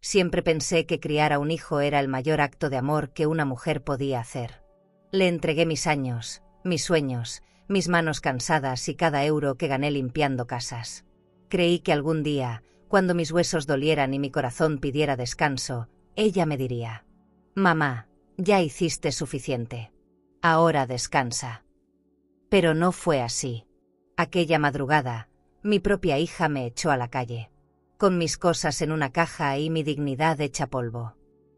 Siempre pensé que criar a un hijo era el mayor acto de amor que una mujer podía hacer. Le entregué mis años, mis sueños, mis manos cansadas y cada euro que gané limpiando casas. Creí que algún día, cuando mis huesos dolieran y mi corazón pidiera descanso, ella me diría: «Mamá, ya hiciste suficiente. Ahora descansa». Pero no fue así. Aquella madrugada, mi propia hija me echó a la calle, con mis cosas en una caja y mi dignidad hecha polvo.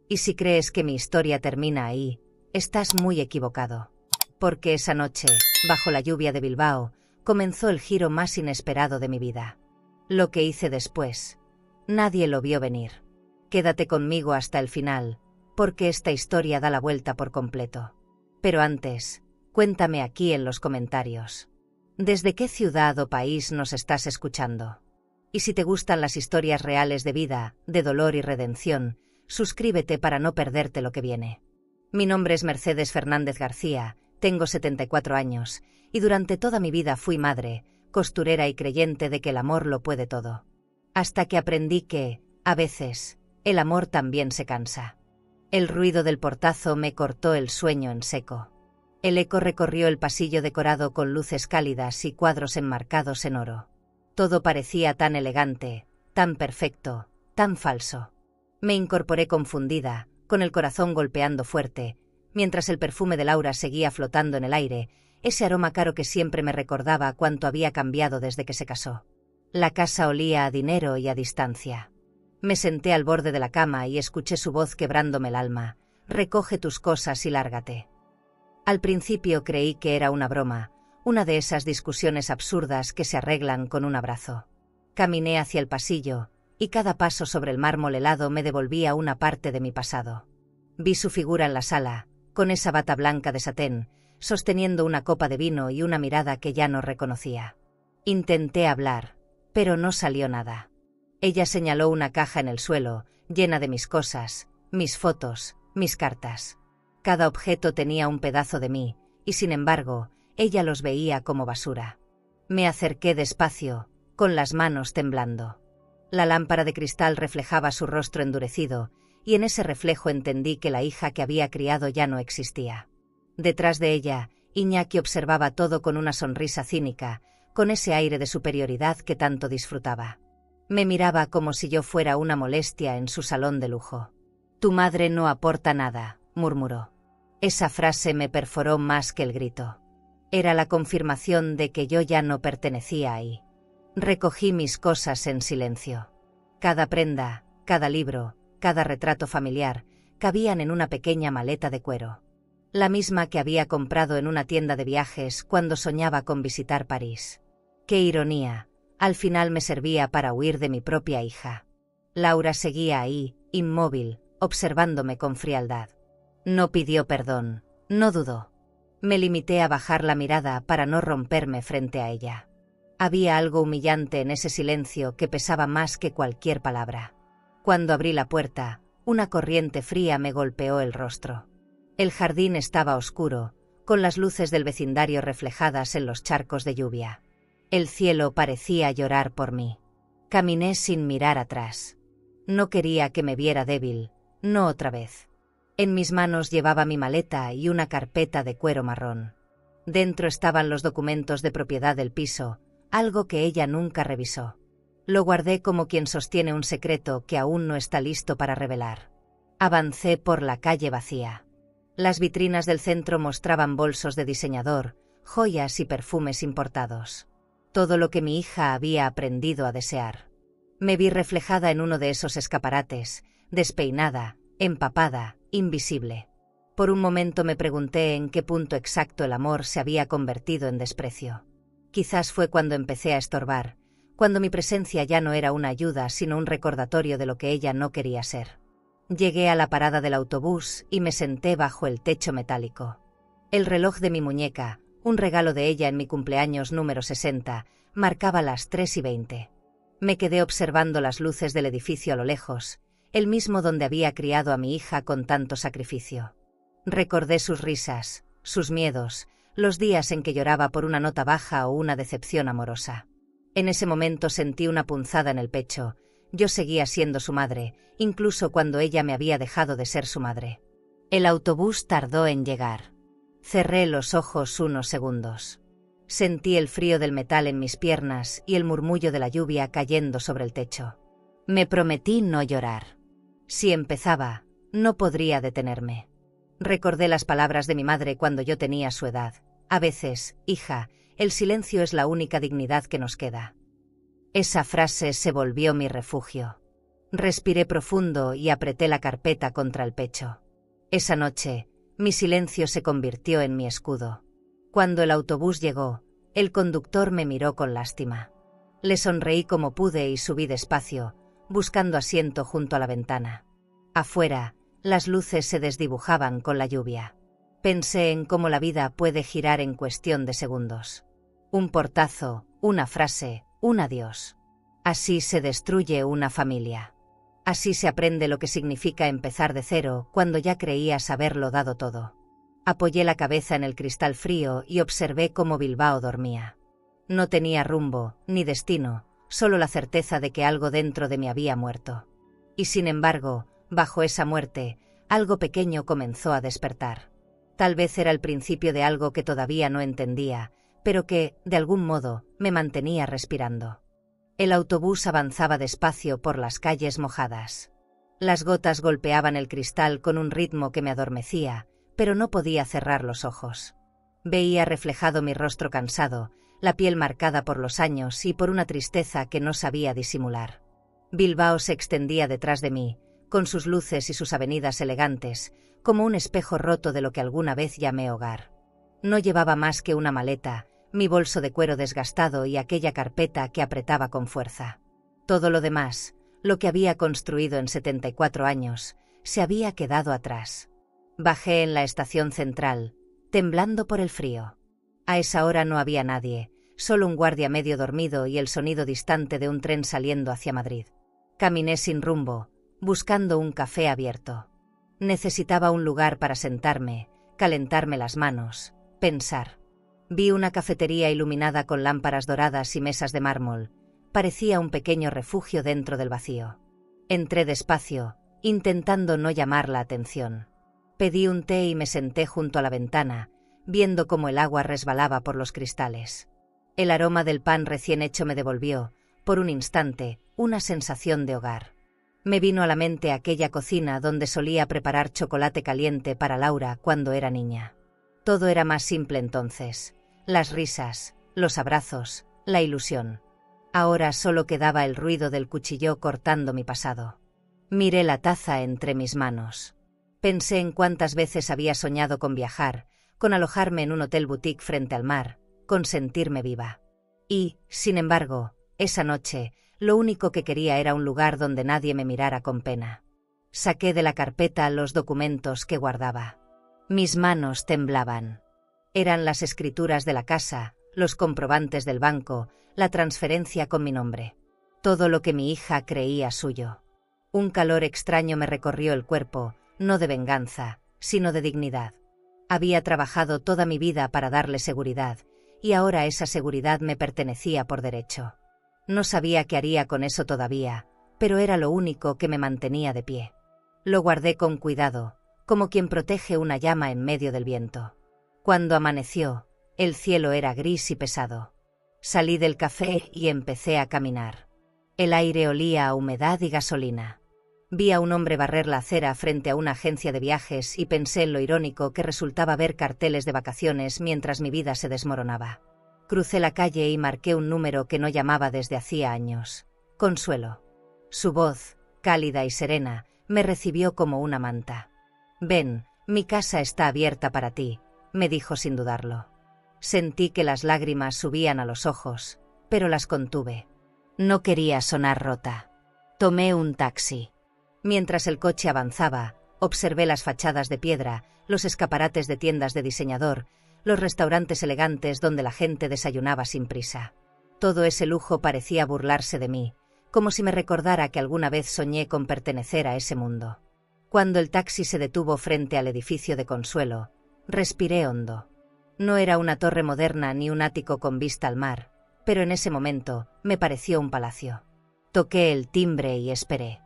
Y si crees que mi historia termina ahí, estás muy equivocado. Porque esa noche, bajo la lluvia de Bilbao, comenzó el giro más inesperado de mi vida. Lo que hice después, nadie lo vio venir. Quédate conmigo hasta el final, porque esta historia da la vuelta por completo. Pero antes, cuéntame aquí en los comentarios, ¿desde qué ciudad o país nos estás escuchando? Y si te gustan las historias reales de vida, de dolor y redención, suscríbete para no perderte lo que viene. Mi nombre es Mercedes Fernández García, tengo 74 años, y durante toda mi vida fui madre, costurera y creyente de que el amor lo puede todo. Hasta que aprendí que, a veces, el amor también se cansa. El ruido del portazo me cortó el sueño en seco. El eco recorrió el pasillo decorado con luces cálidas y cuadros enmarcados en oro. Todo parecía tan elegante, tan perfecto, tan falso. Me incorporé confundida, con el corazón golpeando fuerte, mientras el perfume de Laura seguía flotando en el aire, ese aroma caro que siempre me recordaba cuánto había cambiado desde que se casó. La casa olía a dinero y a distancia. Me senté al borde de la cama y escuché su voz quebrándome el alma: «Recoge tus cosas y lárgate». Al principio creí que era una broma, una de esas discusiones absurdas que se arreglan con un abrazo. Caminé hacia el pasillo, y cada paso sobre el mármol helado me devolvía una parte de mi pasado. Vi su figura en la sala, con esa bata blanca de satén, sosteniendo una copa de vino y una mirada que ya no reconocía. Intenté hablar, pero no salió nada. Ella señaló una caja en el suelo, llena de mis cosas, mis fotos, mis cartas. Cada objeto tenía un pedazo de mí, y sin embargo, ella los veía como basura. Me acerqué despacio, con las manos temblando. La lámpara de cristal reflejaba su rostro endurecido, y en ese reflejo entendí que la hija que había criado ya no existía. Detrás de ella, Iñaki observaba todo con una sonrisa cínica, con ese aire de superioridad que tanto disfrutaba. Me miraba como si yo fuera una molestia en su salón de lujo. «Tu madre no aporta nada», murmuró. Esa frase me perforó más que el grito. Era la confirmación de que yo ya no pertenecía ahí. Recogí mis cosas en silencio. Cada prenda, cada libro, cada retrato familiar, cabían en una pequeña maleta de cuero. La misma que había comprado en una tienda de viajes cuando soñaba con visitar París. ¡Qué ironía! Al final me servía para huir de mi propia hija. Laura seguía ahí, inmóvil, observándome con frialdad. No pidió perdón, no dudó. Me limité a bajar la mirada para no romperme frente a ella. Había algo humillante en ese silencio que pesaba más que cualquier palabra. Cuando abrí la puerta, una corriente fría me golpeó el rostro. El jardín estaba oscuro, con las luces del vecindario reflejadas en los charcos de lluvia. El cielo parecía llorar por mí. Caminé sin mirar atrás. No quería que me viera débil, no otra vez. En mis manos llevaba mi maleta y una carpeta de cuero marrón. Dentro estaban los documentos de propiedad del piso, algo que ella nunca revisó. Lo guardé como quien sostiene un secreto que aún no está listo para revelar. Avancé por la calle vacía. Las vitrinas del centro mostraban bolsos de diseñador, joyas y perfumes importados. Todo lo que mi hija había aprendido a desear. Me vi reflejada en uno de esos escaparates, despeinada, empapada, invisible. Por un momento me pregunté en qué punto exacto el amor se había convertido en desprecio. Quizás fue cuando empecé a estorbar, cuando mi presencia ya no era una ayuda sino un recordatorio de lo que ella no quería ser. Llegué a la parada del autobús y me senté bajo el techo metálico. El reloj de mi muñeca, un regalo de ella en mi cumpleaños número 60, marcaba las 3:20. Me quedé observando las luces del edificio a lo lejos, el mismo donde había criado a mi hija con tanto sacrificio. Recordé sus risas, sus miedos, los días en que lloraba por una nota baja o una decepción amorosa. En ese momento sentí una punzada en el pecho, Yo seguía siendo su madre, incluso cuando ella me había dejado de ser su madre. El autobús tardó en llegar. Cerré los ojos unos segundos. Sentí el frío del metal en mis piernas y el murmullo de la lluvia cayendo sobre el techo. Me prometí no llorar. Si empezaba, no podría detenerme. Recordé las palabras de mi madre cuando yo tenía su edad. A veces, hija, el silencio es la única dignidad que nos queda. Esa frase se volvió mi refugio. Respiré profundo y apreté la carpeta contra el pecho. Esa noche, mi silencio se convirtió en mi escudo. Cuando el autobús llegó, el conductor me miró con lástima. Le sonreí como pude y subí despacio, buscando asiento junto a la ventana. Afuera, las luces se desdibujaban con la lluvia. Pensé en cómo la vida puede girar en cuestión de segundos. Un portazo, una frase, un adiós. Así se destruye una familia. Así se aprende lo que significa empezar de cero cuando ya creías haberlo dado todo. Apoyé la cabeza en el cristal frío y observé cómo Bilbao dormía. No tenía rumbo, ni destino, solo la certeza de que algo dentro de mí había muerto. Y sin embargo, bajo esa muerte, algo pequeño comenzó a despertar. Tal vez era el principio de algo que todavía no entendía, pero que, de algún modo, me mantenía respirando. El autobús avanzaba despacio por las calles mojadas. Las gotas golpeaban el cristal con un ritmo que me adormecía, pero no podía cerrar los ojos. Veía reflejado mi rostro cansado, la piel marcada por los años y por una tristeza que no sabía disimular. Bilbao se extendía detrás de mí, con sus luces y sus avenidas elegantes, como un espejo roto de lo que alguna vez llamé hogar. No llevaba más que una maleta, mi bolso de cuero desgastado y aquella carpeta que apretaba con fuerza. Todo lo demás, lo que había construido en 74 años, se había quedado atrás. Bajé en la estación central, temblando por el frío. A esa hora no había nadie, solo un guardia medio dormido y el sonido distante de un tren saliendo hacia Madrid. Caminé sin rumbo, buscando un café abierto. Necesitaba un lugar para sentarme, calentarme las manos, pensar. Vi una cafetería iluminada con lámparas doradas y mesas de mármol. Parecía un pequeño refugio dentro del vacío. Entré despacio, intentando no llamar la atención. Pedí un té y me senté junto a la ventana, viendo cómo el agua resbalaba por los cristales. El aroma del pan recién hecho me devolvió, por un instante, una sensación de hogar. Me vino a la mente aquella cocina donde solía preparar chocolate caliente para Laura cuando era niña. Todo era más simple entonces. Las risas, los abrazos, la ilusión. Ahora solo quedaba el ruido del cuchillo cortando mi pasado. Miré la taza entre mis manos. Pensé en cuántas veces había soñado con viajar, con alojarme en un hotel boutique frente al mar, con sentirme viva. Y, sin embargo, esa noche, lo único que quería era un lugar donde nadie me mirara con pena. Saqué de la carpeta los documentos que guardaba. Mis manos temblaban. Eran las escrituras de la casa, los comprobantes del banco, la transferencia con mi nombre. Todo lo que mi hija creía suyo. Un calor extraño me recorrió el cuerpo, no de venganza, sino de dignidad. Había trabajado toda mi vida para darle seguridad, y ahora esa seguridad me pertenecía por derecho. No sabía qué haría con eso todavía, pero era lo único que me mantenía de pie. Lo guardé con cuidado, como quien protege una llama en medio del viento. Cuando amaneció, el cielo era gris y pesado. Salí del café y empecé a caminar. El aire olía a humedad y gasolina. Vi a un hombre barrer la acera frente a una agencia de viajes y pensé en lo irónico que resultaba ver carteles de vacaciones mientras mi vida se desmoronaba. Crucé la calle y marqué un número que no llamaba desde hacía años. Consuelo. Su voz, cálida y serena, me recibió como una manta. «Ven, mi casa está abierta para ti», me dijo sin dudarlo. Sentí que las lágrimas subían a los ojos, pero las contuve. No quería sonar rota. Tomé un taxi. Mientras el coche avanzaba, observé las fachadas de piedra, los escaparates de tiendas de diseñador, los restaurantes elegantes donde la gente desayunaba sin prisa. Todo ese lujo parecía burlarse de mí, como si me recordara que alguna vez soñé con pertenecer a ese mundo. Cuando el taxi se detuvo frente al edificio de Consuelo, respiré hondo. No era una torre moderna ni un ático con vista al mar, pero en ese momento me pareció un palacio. Toqué el timbre y esperé.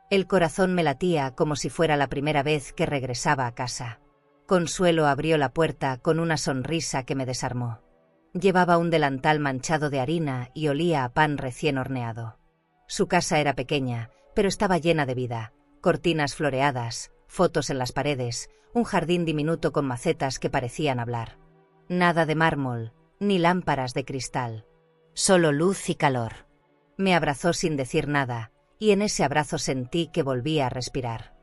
El corazón me latía como si fuera la primera vez que regresaba a casa. Consuelo abrió la puerta con una sonrisa que me desarmó. Llevaba un delantal manchado de harina y olía a pan recién horneado. Su casa era pequeña, pero estaba llena de vida. Cortinas floreadas, fotos en las paredes, un jardín diminuto con macetas que parecían hablar. Nada de mármol, ni lámparas de cristal. Solo luz y calor. Me abrazó sin decir nada, y en ese abrazo sentí que volvía a respirar.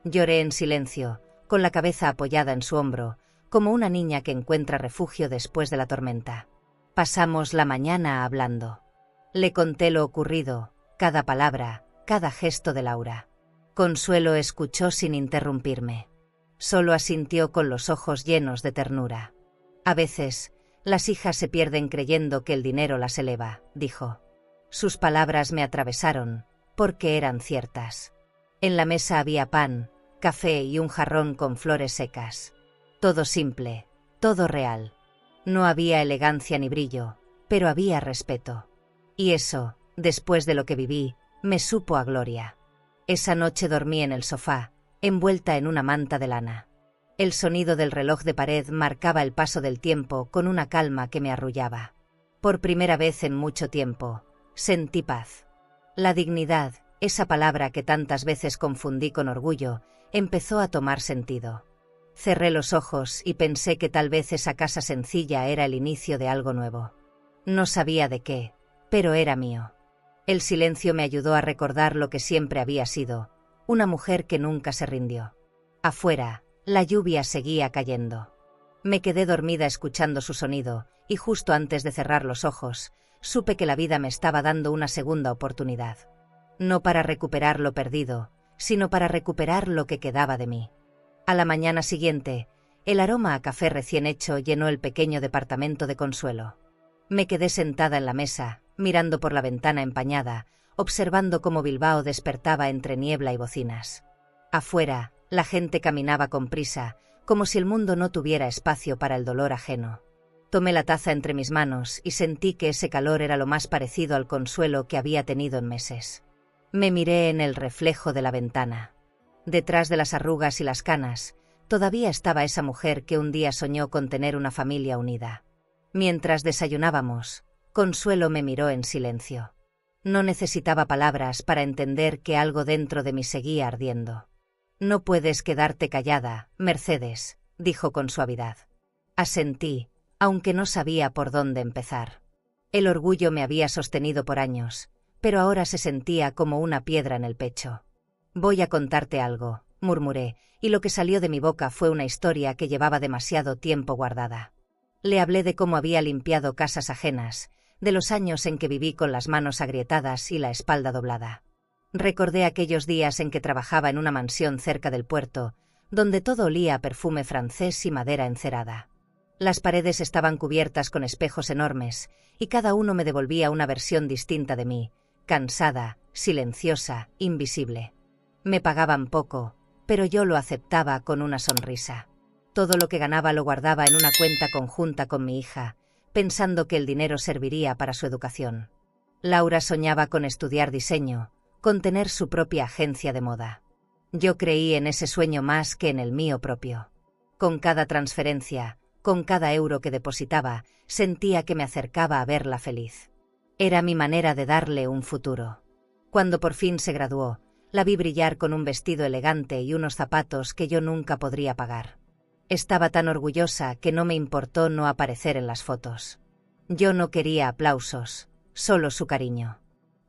Lloré en silencio, con la cabeza apoyada en su hombro, como una niña que encuentra refugio después de la tormenta. Pasamos la mañana hablando. Le conté lo ocurrido, cada palabra, cada gesto de Laura. Consuelo escuchó sin interrumpirme. Solo asintió con los ojos llenos de ternura. A veces, las hijas se pierden creyendo que el dinero las eleva, dijo. Sus palabras me atravesaron, porque eran ciertas. En la mesa había pan, café y un jarrón con flores secas. Todo simple, todo real. No había elegancia ni brillo, pero había respeto. Y eso, después de lo que viví, me supo a gloria. Esa noche dormí en el sofá, envuelta en una manta de lana. El sonido del reloj de pared marcaba el paso del tiempo con una calma que me arrullaba. Por primera vez en mucho tiempo, sentí paz. La dignidad, esa palabra que tantas veces confundí con orgullo, empezó a tomar sentido. Cerré los ojos y pensé que tal vez esa casa sencilla era el inicio de algo nuevo. No sabía de qué, pero era mío. El silencio me ayudó a recordar lo que siempre había sido, una mujer que nunca se rindió. Afuera, la lluvia seguía cayendo. Me quedé dormida escuchando su sonido, y justo antes de cerrar los ojos, supe que la vida me estaba dando una segunda oportunidad. No para recuperar lo perdido, sino para recuperar lo que quedaba de mí. A la mañana siguiente, el aroma a café recién hecho llenó el pequeño departamento de Consuelo. Me quedé sentada en la mesa, mirando por la ventana empañada, observando cómo Bilbao despertaba entre niebla y bocinas. Afuera, la gente caminaba con prisa, como si el mundo no tuviera espacio para el dolor ajeno. Tomé la taza entre mis manos y sentí que ese calor era lo más parecido al consuelo que había tenido en meses. Me miré en el reflejo de la ventana. Detrás de las arrugas y las canas, todavía estaba esa mujer que un día soñó con tener una familia unida. Mientras desayunábamos, Consuelo me miró en silencio. No necesitaba palabras para entender que algo dentro de mí seguía ardiendo. «No puedes quedarte callada, Mercedes», dijo con suavidad. Asentí, aunque no sabía por dónde empezar. El orgullo me había sostenido por años, pero ahora se sentía como una piedra en el pecho. «Voy a contarte algo», murmuré, y lo que salió de mi boca fue una historia que llevaba demasiado tiempo guardada. Le hablé de cómo había limpiado casas ajenas, de los años en que viví con las manos agrietadas y la espalda doblada. Recordé aquellos días en que trabajaba en una mansión cerca del puerto, donde todo olía a perfume francés y madera encerada. Las paredes estaban cubiertas con espejos enormes, y cada uno me devolvía una versión distinta de mí, cansada, silenciosa, invisible. Me pagaban poco, pero yo lo aceptaba con una sonrisa. Todo lo que ganaba lo guardaba en una cuenta conjunta con mi hija, pensando que el dinero serviría para su educación. Laura soñaba con estudiar diseño, con tener su propia agencia de moda. Yo creí en ese sueño más que en el mío propio. Con cada transferencia, con cada euro que depositaba, sentía que me acercaba a verla feliz. Era mi manera de darle un futuro. Cuando por fin se graduó, la vi brillar con un vestido elegante y unos zapatos que yo nunca podría pagar. Estaba tan orgullosa que no me importó no aparecer en las fotos. Yo no quería aplausos, solo su cariño.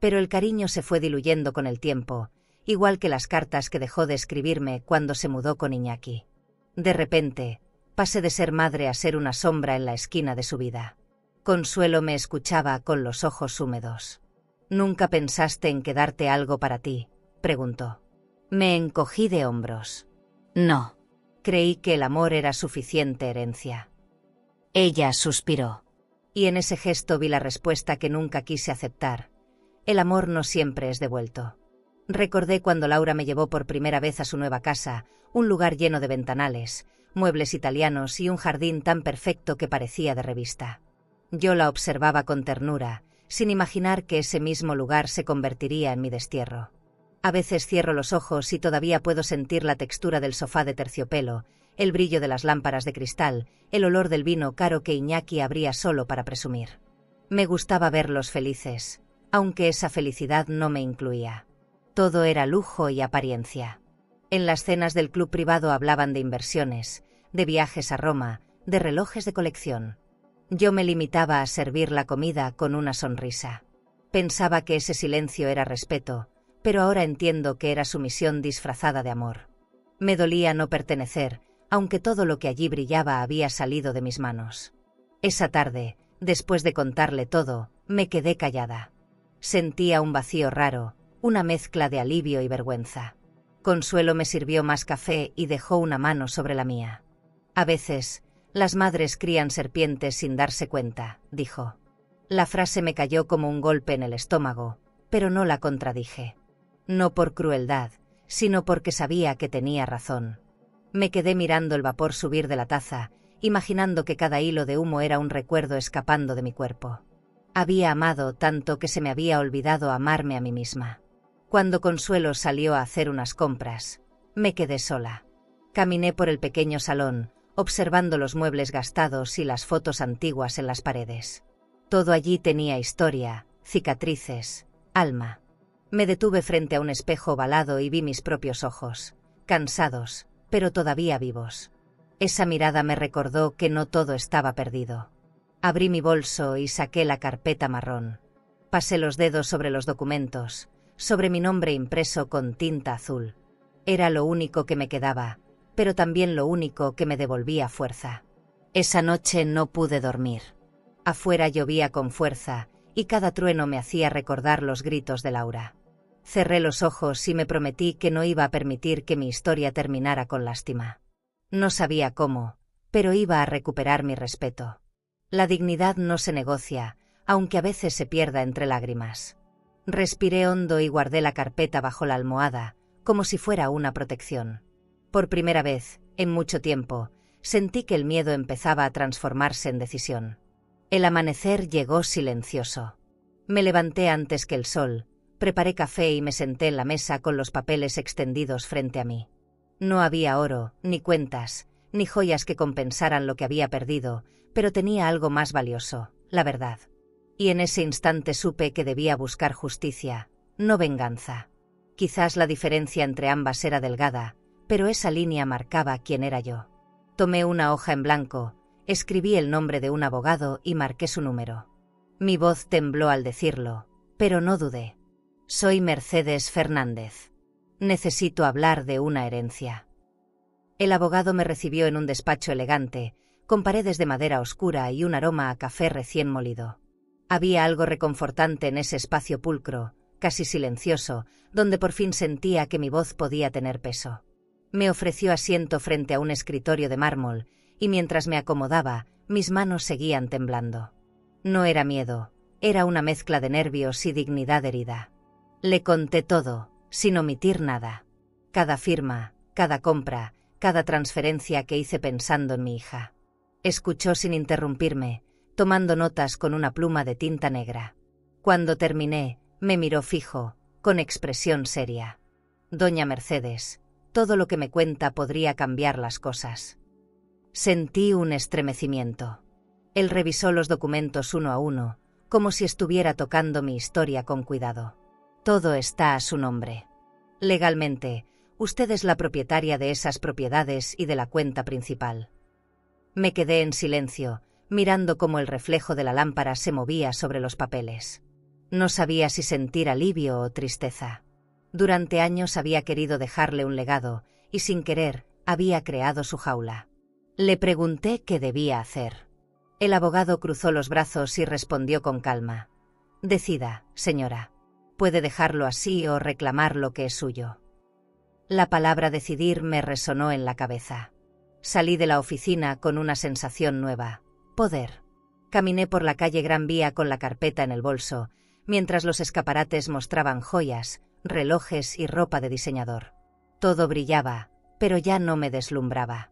Pero el cariño se fue diluyendo con el tiempo, igual que las cartas que dejó de escribirme cuando se mudó con Iñaki. De repente, pasé de ser madre a ser una sombra en la esquina de su vida. Consuelo me escuchaba con los ojos húmedos. «¿Nunca pensaste en quedarte algo para ti?», preguntó. Me encogí de hombros. «No. Creí que el amor era suficiente herencia». Ella suspiró. Y en ese gesto vi la respuesta que nunca quise aceptar. El amor no siempre es devuelto. Recordé cuando Laura me llevó por primera vez a su nueva casa, un lugar lleno de ventanales, muebles italianos y un jardín tan perfecto que parecía de revista. Yo la observaba con ternura, sin imaginar que ese mismo lugar se convertiría en mi destierro. A veces cierro los ojos y todavía puedo sentir la textura del sofá de terciopelo, el brillo de las lámparas de cristal, el olor del vino caro que Iñaki abría solo para presumir. Me gustaba verlos felices, aunque esa felicidad no me incluía. Todo era lujo y apariencia. En las cenas del club privado hablaban de inversiones, de viajes a Roma, de relojes de colección. Yo me limitaba a servir la comida con una sonrisa. Pensaba que ese silencio era respeto, pero ahora entiendo que era sumisión disfrazada de amor. Me dolía no pertenecer, aunque todo lo que allí brillaba había salido de mis manos. Esa tarde, después de contarle todo, me quedé callada. Sentía un vacío raro, una mezcla de alivio y vergüenza. Consuelo me sirvió más café y dejó una mano sobre la mía. A veces, las madres crían serpientes sin darse cuenta, dijo. La frase me cayó como un golpe en el estómago, pero no la contradije. No por crueldad, sino porque sabía que tenía razón. Me quedé mirando el vapor subir de la taza, imaginando que cada hilo de humo era un recuerdo escapando de mi cuerpo. Había amado tanto que se me había olvidado amarme a mí misma. Cuando Consuelo salió a hacer unas compras, me quedé sola. Caminé por el pequeño salón, observando los muebles gastados y las fotos antiguas en las paredes. Todo allí tenía historia, cicatrices, alma. Me detuve frente a un espejo ovalado y vi mis propios ojos, cansados, pero todavía vivos. Esa mirada me recordó que no todo estaba perdido. Abrí mi bolso y saqué la carpeta marrón. Pasé los dedos sobre los documentos, sobre mi nombre impreso con tinta azul. Era lo único que me quedaba, pero también lo único que me devolvía fuerza. Esa noche no pude dormir. Afuera llovía con fuerza, y cada trueno me hacía recordar los gritos de Laura. Cerré los ojos y me prometí que no iba a permitir que mi historia terminara con lástima. No sabía cómo, pero iba a recuperar mi respeto. La dignidad no se negocia, aunque a veces se pierda entre lágrimas. Respiré hondo y guardé la carpeta bajo la almohada, como si fuera una protección. Por primera vez, en mucho tiempo, sentí que el miedo empezaba a transformarse en decisión. El amanecer llegó silencioso. Me levanté antes que el sol, preparé café y me senté en la mesa con los papeles extendidos frente a mí. No había oro, ni cuentas, ni joyas que compensaran lo que había perdido, pero tenía algo más valioso, la verdad. Y en ese instante supe que debía buscar justicia, no venganza. Quizás la diferencia entre ambas era delgada, pero esa línea marcaba quién era yo. Tomé una hoja en blanco, escribí el nombre de un abogado y marqué su número. Mi voz tembló al decirlo, pero no dudé. Soy Mercedes Fernández. Necesito hablar de una herencia. El abogado me recibió en un despacho elegante, con paredes de madera oscura y un aroma a café recién molido. Había algo reconfortante en ese espacio pulcro, casi silencioso, donde por fin sentía que mi voz podía tener peso. Me ofreció asiento frente a un escritorio de mármol, y mientras me acomodaba, mis manos seguían temblando. No era miedo, era una mezcla de nervios y dignidad herida. Le conté todo, sin omitir nada. Cada firma, cada compra, cada transferencia que hice pensando en mi hija. Escuchó sin interrumpirme, tomando notas con una pluma de tinta negra. Cuando terminé, me miró fijo, con expresión seria. Doña Mercedes, todo lo que me cuenta podría cambiar las cosas. Sentí un estremecimiento. Él revisó los documentos uno a uno, como si estuviera tocando mi historia con cuidado. Todo está a su nombre. Legalmente, usted es la propietaria de esas propiedades y de la cuenta principal. Me quedé en silencio, mirando cómo el reflejo de la lámpara se movía sobre los papeles. No sabía si sentir alivio o tristeza. Durante años había querido dejarle un legado, y sin querer, había creado su jaula. Le pregunté qué debía hacer. El abogado cruzó los brazos y respondió con calma. Decida, señora. Puede dejarlo así o reclamar lo que es suyo. La palabra decidir me resonó en la cabeza. Salí de la oficina con una sensación nueva. Poder. Caminé por la calle Gran Vía con la carpeta en el bolso, mientras los escaparates mostraban joyas, relojes y ropa de diseñador. Todo brillaba, pero ya no me deslumbraba.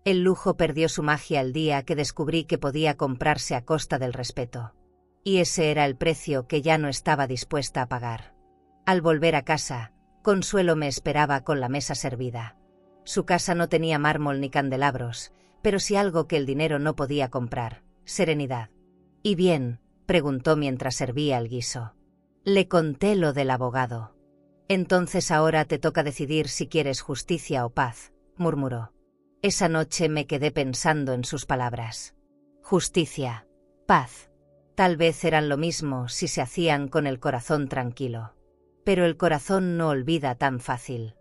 El lujo perdió su magia el día que descubrí que podía comprarse a costa del respeto. Y ese era el precio que ya no estaba dispuesta a pagar. Al volver a casa, Consuelo me esperaba con la mesa servida. Su casa no tenía mármol ni candelabros, pero sí algo que el dinero no podía comprar: serenidad. ¿Y bien?, preguntó mientras servía el guiso. Le conté lo del abogado. Entonces ahora te toca decidir si quieres justicia o paz, murmuró. Esa noche me quedé pensando en sus palabras. Justicia, paz. Tal vez eran lo mismo si se hacían con el corazón tranquilo. Pero el corazón no olvida tan fácil.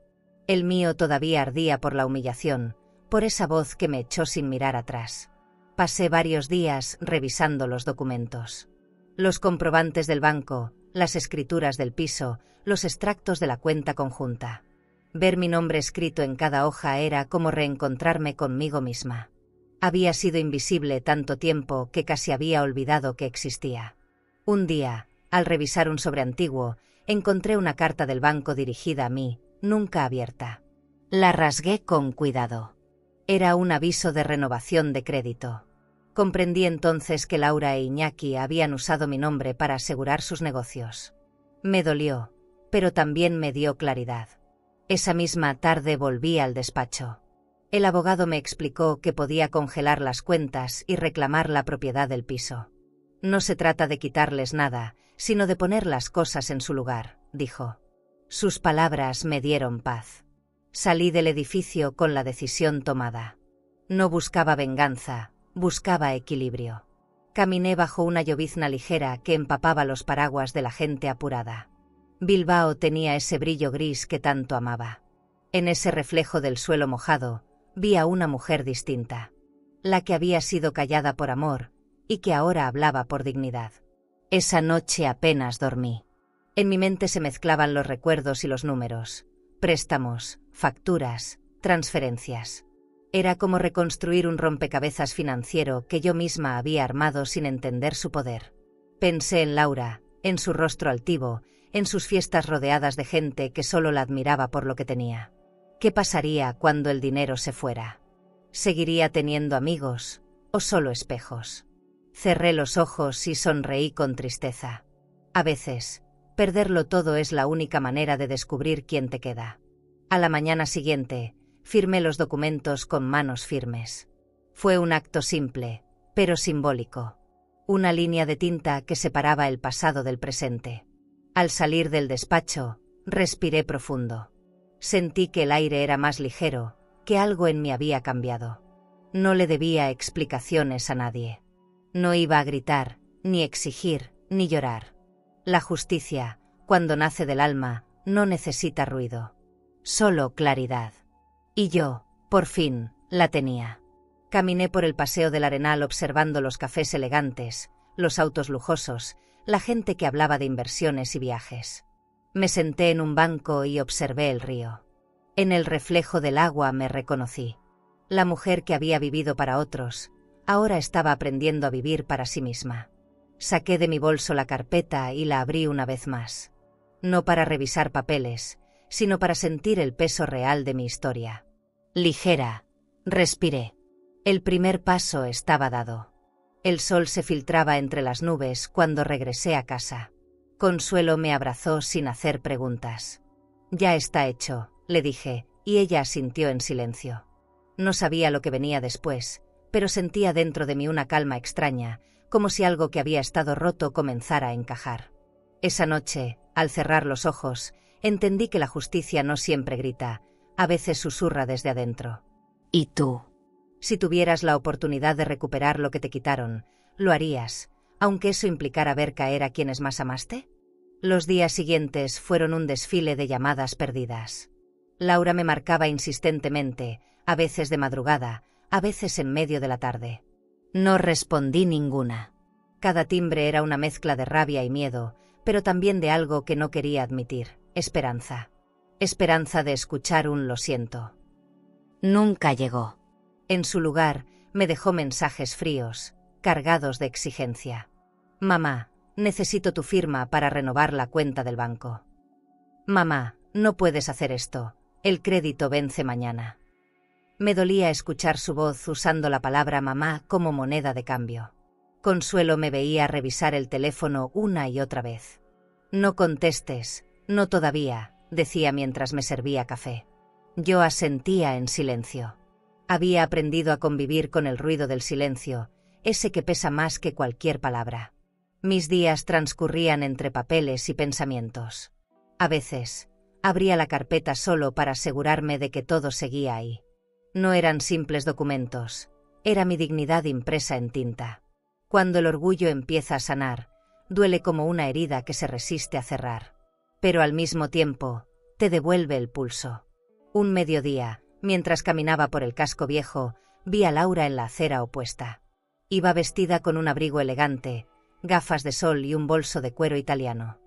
El mío todavía ardía por la humillación, por esa voz que me echó sin mirar atrás. Pasé varios días revisando los documentos. Los comprobantes del banco, las escrituras del piso, los extractos de la cuenta conjunta. Ver mi nombre escrito en cada hoja era como reencontrarme conmigo misma. Había sido invisible tanto tiempo que casi había olvidado que existía. Un día, al revisar un sobre antiguo, encontré una carta del banco dirigida a mí, nunca abierta. La rasgué con cuidado. Era un aviso de renovación de crédito. Comprendí entonces que Laura e Iñaki habían usado mi nombre para asegurar sus negocios. Me dolió, pero también me dio claridad. Esa misma tarde volví al despacho. El abogado me explicó que podía congelar las cuentas y reclamar la propiedad del piso. No se trata de quitarles nada, sino de poner las cosas en su lugar, dijo. Sus palabras me dieron paz. Salí del edificio con la decisión tomada. No buscaba venganza, buscaba equilibrio. Caminé bajo una llovizna ligera que empapaba los paraguas de la gente apurada. Bilbao tenía ese brillo gris que tanto amaba. En ese reflejo del suelo mojado, vi a una mujer distinta. La que había sido callada por amor, y que ahora hablaba por dignidad. Esa noche apenas dormí. En mi mente se mezclaban los recuerdos y los números. Préstamos, facturas, transferencias. Era como reconstruir un rompecabezas financiero que yo misma había armado sin entender su poder. Pensé en Laura, en su rostro altivo, en sus fiestas rodeadas de gente que solo la admiraba por lo que tenía. ¿Qué pasaría cuando el dinero se fuera? ¿Seguiría teniendo amigos, o solo espejos? Cerré los ojos y sonreí con tristeza. A veces, perderlo todo es la única manera de descubrir quién te queda. A la mañana siguiente, firmé los documentos con manos firmes. Fue un acto simple, pero simbólico. Una línea de tinta que separaba el pasado del presente. Al salir del despacho, respiré profundo. Sentí que el aire era más ligero, que algo en mí había cambiado. No le debía explicaciones a nadie. No iba a gritar, ni exigir, ni llorar. La justicia, cuando nace del alma, no necesita ruido. Solo claridad. Y yo, por fin, la tenía. Caminé por el paseo del Arenal observando los cafés elegantes, los autos lujosos, la gente que hablaba de inversiones y viajes. Me senté en un banco y observé el río. En el reflejo del agua me reconocí. La mujer que había vivido para otros, ahora estaba aprendiendo a vivir para sí misma. Saqué de mi bolso la carpeta y la abrí una vez más. No para revisar papeles, sino para sentir el peso real de mi historia. Ligera, respiré. El primer paso estaba dado. El sol se filtraba entre las nubes cuando regresé a casa. Consuelo me abrazó sin hacer preguntas. Ya está hecho, le dije, y ella asintió en silencio. No sabía lo que venía después, pero sentía dentro de mí una calma extraña, como si algo que había estado roto comenzara a encajar. Esa noche, al cerrar los ojos, entendí que la justicia no siempre grita, a veces susurra desde adentro. ¿Y tú? Si tuvieras la oportunidad de recuperar lo que te quitaron, ¿lo harías, aunque eso implicara ver caer a quienes más amaste? Los días siguientes fueron un desfile de llamadas perdidas. Laura me marcaba insistentemente, a veces de madrugada, a veces en medio de la tarde. No respondí ninguna. Cada timbre era una mezcla de rabia y miedo, pero también de algo que no quería admitir: esperanza. Esperanza de escuchar un lo siento. Nunca llegó. En su lugar, me dejó mensajes fríos, cargados de exigencia. Mamá, necesito tu firma para renovar la cuenta del banco. Mamá, no puedes hacer esto, el crédito vence mañana. Me dolía escuchar su voz usando la palabra mamá como moneda de cambio. Consuelo me veía revisar el teléfono una y otra vez. No contestes, no todavía, decía mientras me servía café. Yo asentía en silencio. Había aprendido a convivir con el ruido del silencio, ese que pesa más que cualquier palabra. Mis días transcurrían entre papeles y pensamientos. A veces, abría la carpeta solo para asegurarme de que todo seguía ahí. No eran simples documentos, era mi dignidad impresa en tinta. Cuando el orgullo empieza a sanar, duele como una herida que se resiste a cerrar. Pero al mismo tiempo, te devuelve el pulso. Un mediodía, mientras caminaba por el casco viejo, vi a Laura en la acera opuesta. Iba vestida con un abrigo elegante, gafas de sol y un bolso de cuero italiano.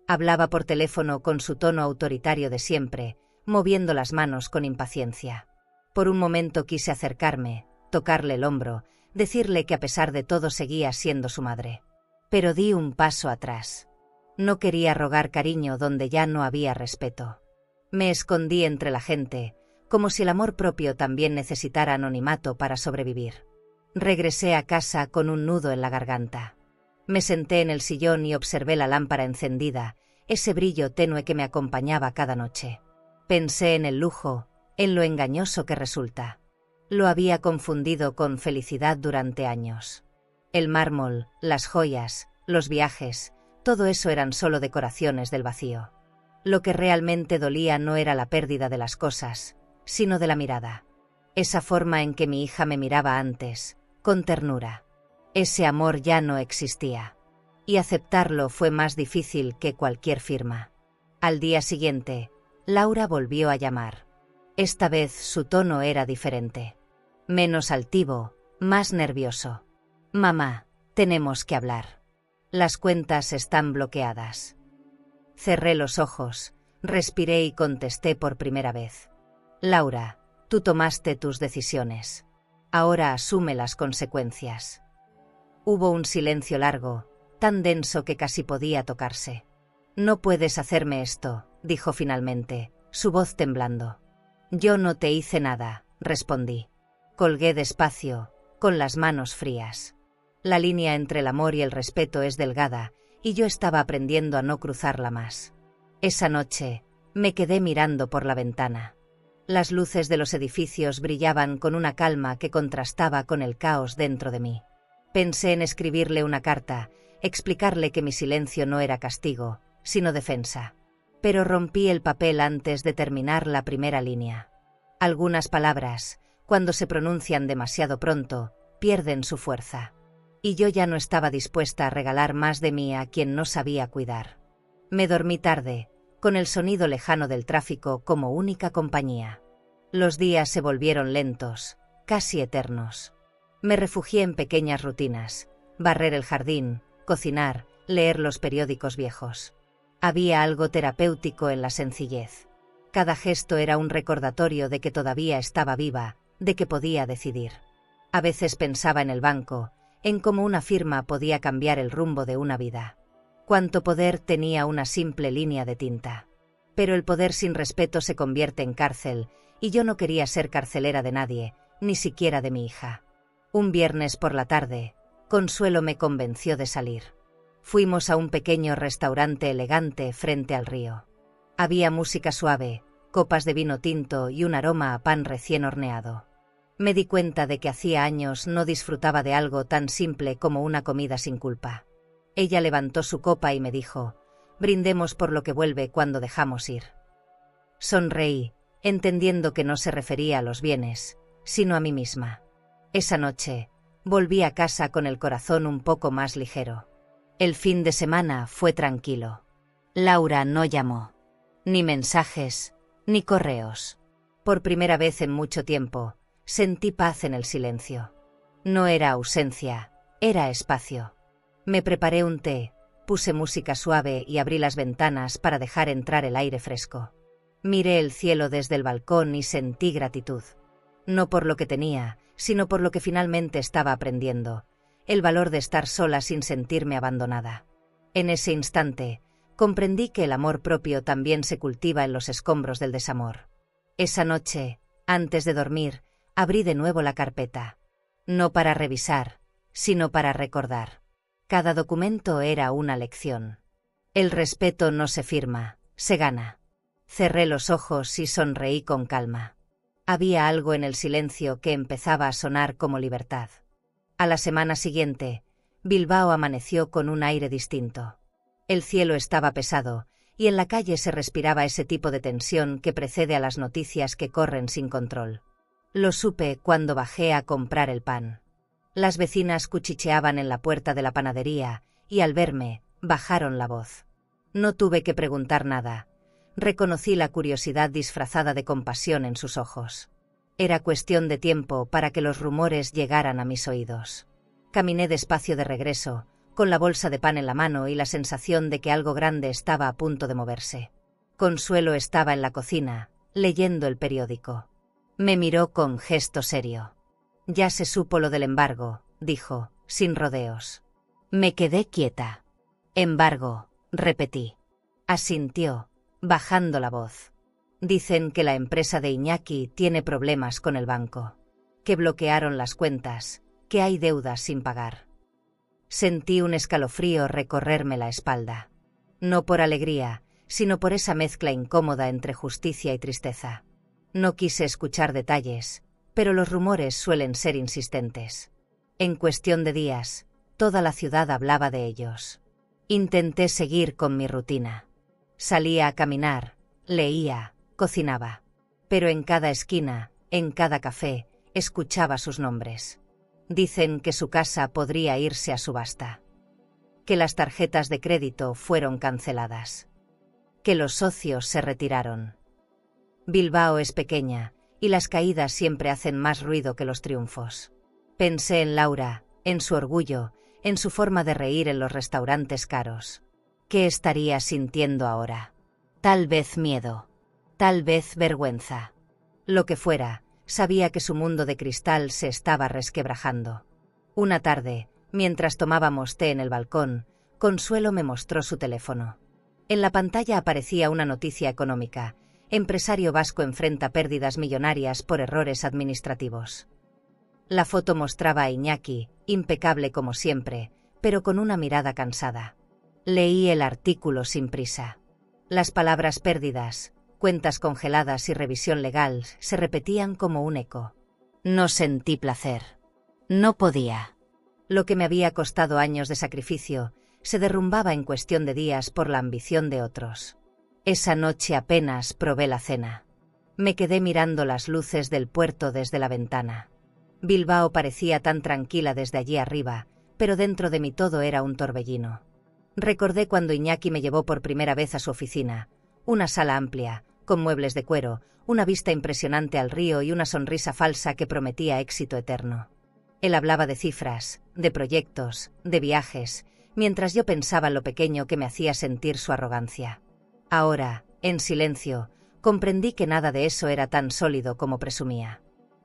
Hablaba por teléfono con su tono autoritario de siempre, moviendo las manos con impaciencia. Por un momento quise acercarme, tocarle el hombro, decirle que a pesar de todo seguía siendo su madre. Pero di un paso atrás. No quería rogar cariño donde ya no había respeto. Me escondí entre la gente, como si el amor propio también necesitara anonimato para sobrevivir. Regresé a casa con un nudo en la garganta. Me senté en el sillón y observé la lámpara encendida, ese brillo tenue que me acompañaba cada noche. Pensé en el lujo, en lo engañoso que resulta. Lo había confundido con felicidad durante años. El mármol, las joyas, los viajes, todo eso eran solo decoraciones del vacío. Lo que realmente dolía no era la pérdida de las cosas, sino de la mirada. Esa forma en que mi hija me miraba antes, con ternura. Ese amor ya no existía. Y aceptarlo fue más difícil que cualquier firma. Al día siguiente, Laura volvió a llamar. Esta vez su tono era diferente. Menos altivo, más nervioso. Mamá, tenemos que hablar. Las cuentas están bloqueadas. Cerré los ojos, respiré y contesté por primera vez. Laura, tú tomaste tus decisiones. Ahora asume las consecuencias. Hubo un silencio largo, tan denso que casi podía tocarse. No puedes hacerme esto, dijo finalmente, su voz temblando. Yo no te hice nada, respondí. Colgué despacio, con las manos frías. La línea entre el amor y el respeto es delgada, y yo estaba aprendiendo a no cruzarla más. Esa noche, me quedé mirando por la ventana. Las luces de los edificios brillaban con una calma que contrastaba con el caos dentro de mí. Pensé en escribirle una carta, explicarle que mi silencio no era castigo, sino defensa. Pero rompí el papel antes de terminar la primera línea. Algunas palabras, cuando se pronuncian demasiado pronto, pierden su fuerza. Y yo ya no estaba dispuesta a regalar más de mí a quien no sabía cuidar. Me dormí tarde, con el sonido lejano del tráfico como única compañía. Los días se volvieron lentos, casi eternos. Me refugié en pequeñas rutinas: barrer el jardín, cocinar, leer los periódicos viejos. Había algo terapéutico en la sencillez. Cada gesto era un recordatorio de que todavía estaba viva, de que podía decidir. A veces pensaba en el banco, en cómo una firma podía cambiar el rumbo de una vida. Cuánto poder tenía una simple línea de tinta. Pero el poder sin respeto se convierte en cárcel, y yo no quería ser carcelera de nadie, ni siquiera de mi hija. Un viernes por la tarde, Consuelo me convenció de salir. Fuimos a un pequeño restaurante elegante frente al río. Había música suave, copas de vino tinto y un aroma a pan recién horneado. Me di cuenta de que hacía años no disfrutaba de algo tan simple como una comida sin culpa. Ella levantó su copa y me dijo: brindemos por lo que vuelve cuando dejamos ir. Sonreí, entendiendo que no se refería a los bienes, sino a mí misma. Esa noche, volví a casa con el corazón un poco más ligero. El fin de semana fue tranquilo. Laura no llamó. Ni mensajes, ni correos. Por primera vez en mucho tiempo, sentí paz en el silencio. No era ausencia, era espacio. Me preparé un té, puse música suave y abrí las ventanas para dejar entrar el aire fresco. Miré el cielo desde el balcón y sentí gratitud. No por lo que tenía, sino por lo que finalmente estaba aprendiendo: el valor de estar sola sin sentirme abandonada. En ese instante, comprendí que el amor propio también se cultiva en los escombros del desamor. Esa noche, antes de dormir, abrí de nuevo la carpeta. No para revisar, sino para recordar. Cada documento era una lección. El respeto no se firma, se gana. Cerré los ojos y sonreí con calma. Había algo en el silencio que empezaba a sonar como libertad. A la semana siguiente, Bilbao amaneció con un aire distinto. El cielo estaba pesado, y en la calle se respiraba ese tipo de tensión que precede a las noticias que corren sin control. Lo supe cuando bajé a comprar el pan. Las vecinas cuchicheaban en la puerta de la panadería, y al verme, bajaron la voz. No tuve que preguntar nada. Reconocí la curiosidad disfrazada de compasión en sus ojos. Era cuestión de tiempo para que los rumores llegaran a mis oídos. Caminé despacio de regreso, con la bolsa de pan en la mano y la sensación de que algo grande estaba a punto de moverse. Consuelo estaba en la cocina, leyendo el periódico. Me miró con gesto serio. Ya se supo lo del embargo, dijo, sin rodeos. Me quedé quieta. Embargo, repetí. Asintió, bajando la voz. Dicen que la empresa de Iñaki tiene problemas con el banco. Que bloquearon las cuentas, que hay deudas sin pagar. Sentí un escalofrío recorrerme la espalda. No por alegría, sino por esa mezcla incómoda entre justicia y tristeza. No quise escuchar detalles, pero los rumores suelen ser insistentes. En cuestión de días, toda la ciudad hablaba de ellos. Intenté seguir con mi rutina. Salía a caminar, leía, cocinaba. Pero en cada esquina, en cada café, escuchaba sus nombres. Dicen que su casa podría irse a subasta. Que las tarjetas de crédito fueron canceladas. Que los socios se retiraron. Bilbao es pequeña, y las caídas siempre hacen más ruido que los triunfos. Pensé en Laura, en su orgullo, en su forma de reír en los restaurantes caros. ¿Qué estaría sintiendo ahora? Tal vez miedo. Tal vez vergüenza. Lo que fuera, sabía que su mundo de cristal se estaba resquebrajando. Una tarde, mientras tomábamos té en el balcón, Consuelo me mostró su teléfono. En la pantalla aparecía una noticia económica. Empresario vasco enfrenta pérdidas millonarias por errores administrativos. La foto mostraba a Iñaki, impecable como siempre, pero con una mirada cansada. Leí el artículo sin prisa. Las palabras pérdidas, cuentas congeladas y revisión legal se repetían como un eco. No sentí placer. No podía. Lo que me había costado años de sacrificio se derrumbaba en cuestión de días por la ambición de otros. Esa noche apenas probé la cena. Me quedé mirando las luces del puerto desde la ventana. Bilbao parecía tan tranquila desde allí arriba, pero dentro de mí todo era un torbellino. Recordé cuando Iñaki me llevó por primera vez a su oficina, una sala amplia, con muebles de cuero, una vista impresionante al río y una sonrisa falsa que prometía éxito eterno. Él hablaba de cifras, de proyectos, de viajes, mientras yo pensaba en lo pequeño que me hacía sentir su arrogancia. Ahora, en silencio, comprendí que nada de eso era tan sólido como presumía.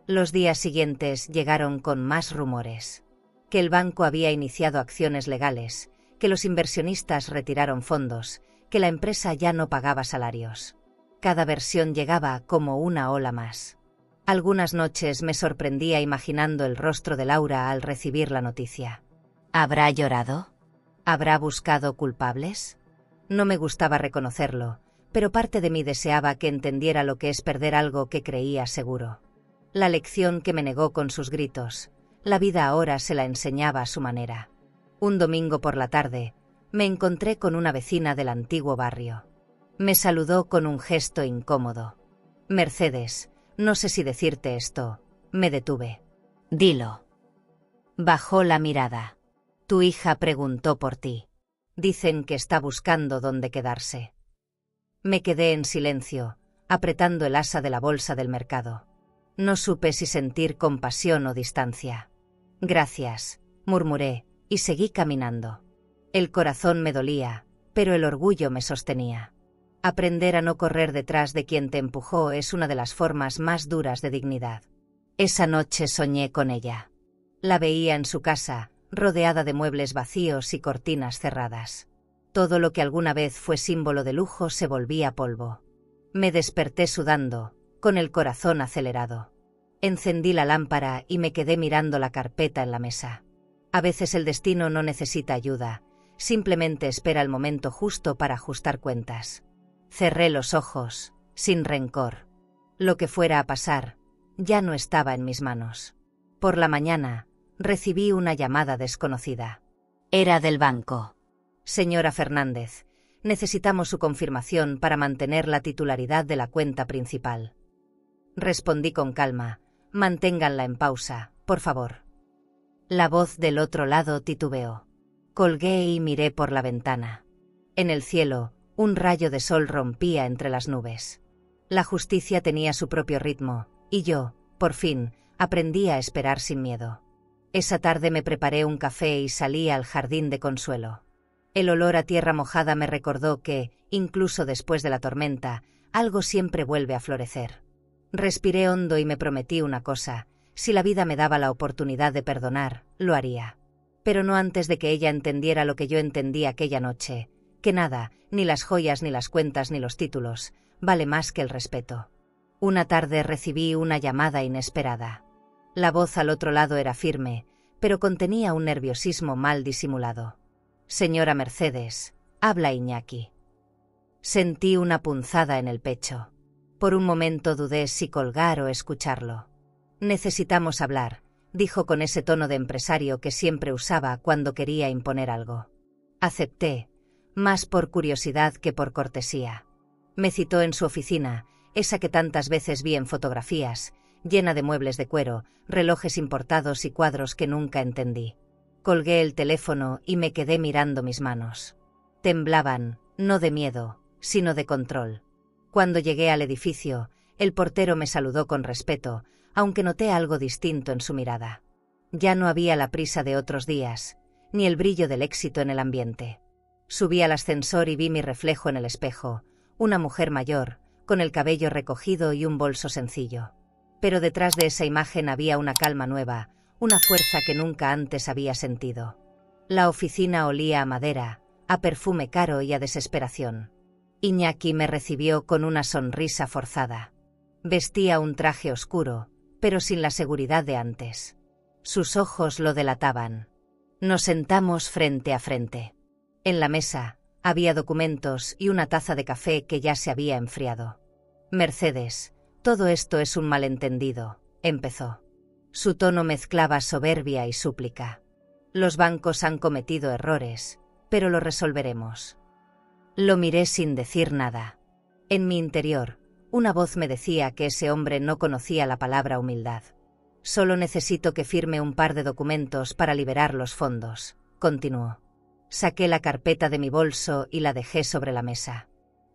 Los días siguientes llegaron con más rumores. Que el banco había iniciado acciones legales, que los inversionistas retiraron fondos, que la empresa ya no pagaba salarios. Cada versión llegaba como una ola más. Algunas noches me sorprendía imaginando el rostro de Laura al recibir la noticia. ¿Habrá llorado? ¿Habrá buscado culpables? No me gustaba reconocerlo, pero parte de mí deseaba que entendiera lo que es perder algo que creía seguro. La lección que me negó con sus gritos, la vida ahora se la enseñaba a su manera. Un domingo por la tarde, me encontré con una vecina del antiguo barrio. Me saludó con un gesto incómodo. Mercedes, no sé si decirte esto, me detuve. Dilo. Bajó la mirada. Tu hija preguntó por ti. Dicen que está buscando dónde quedarse. Me quedé en silencio, apretando el asa de la bolsa del mercado. No supe si sentir compasión o distancia. Gracias, murmuré, y seguí caminando. El corazón me dolía, pero el orgullo me sostenía. Aprender a no correr detrás de quien te empujó es una de las formas más duras de dignidad. Esa noche soñé con ella. La veía en su casa, rodeada de muebles vacíos y cortinas cerradas. Todo lo que alguna vez fue símbolo de lujo se volvía polvo. Me desperté sudando, con el corazón acelerado. Encendí la lámpara y me quedé mirando la carpeta en la mesa. A veces el destino no necesita ayuda, simplemente espera el momento justo para ajustar cuentas. Cerré los ojos, sin rencor. Lo que fuera a pasar, ya no estaba en mis manos. Por la mañana, recibí una llamada desconocida. Era del banco. Señora Fernández, necesitamos su confirmación para mantener la titularidad de la cuenta principal. Respondí con calma, manténganla en pausa, por favor. La voz del otro lado titubeó. Colgué y miré por la ventana. En el cielo, un rayo de sol rompía entre las nubes. La justicia tenía su propio ritmo, y yo, por fin, aprendí a esperar sin miedo. Esa tarde me preparé un café y salí al jardín de Consuelo. El olor a tierra mojada me recordó que, incluso después de la tormenta, algo siempre vuelve a florecer. Respiré hondo y me prometí una cosa: si la vida me daba la oportunidad de perdonar, lo haría. Pero no antes de que ella entendiera lo que yo entendí aquella noche, que nada, ni las joyas, ni las cuentas, ni los títulos, vale más que el respeto. Una tarde recibí una llamada inesperada. La voz al otro lado era firme, pero contenía un nerviosismo mal disimulado. Señora Mercedes, habla Iñaki. Sentí una punzada en el pecho. Por un momento dudé si colgar o escucharlo. Necesitamos hablar, dijo con ese tono de empresario que siempre usaba cuando quería imponer algo. Acepté, más por curiosidad que por cortesía. Me citó en su oficina, esa que tantas veces vi en fotografías, llena de muebles de cuero, relojes importados y cuadros que nunca entendí. Colgué el teléfono y me quedé mirando mis manos. Temblaban, no de miedo, sino de control. Cuando llegué al edificio, el portero me saludó con respeto, aunque noté algo distinto en su mirada. Ya no había la prisa de otros días, ni el brillo del éxito en el ambiente. Subí al ascensor y vi mi reflejo en el espejo, una mujer mayor, con el cabello recogido y un bolso sencillo. Pero detrás de esa imagen había una calma nueva, una fuerza que nunca antes había sentido. La oficina olía a madera, a perfume caro y a desesperación. Iñaki me recibió con una sonrisa forzada. Vestía un traje oscuro, pero sin la seguridad de antes. Sus ojos lo delataban. Nos sentamos frente a frente. En la mesa había documentos y una taza de café que ya se había enfriado. Mercedes, todo esto es un malentendido, empezó. Su tono mezclaba soberbia y súplica. Los bancos han cometido errores, pero lo resolveremos. Lo miré sin decir nada. En mi interior, una voz me decía que ese hombre no conocía la palabra humildad. Solo necesito que firme un par de documentos para liberar los fondos, continuó. Saqué la carpeta de mi bolso y la dejé sobre la mesa.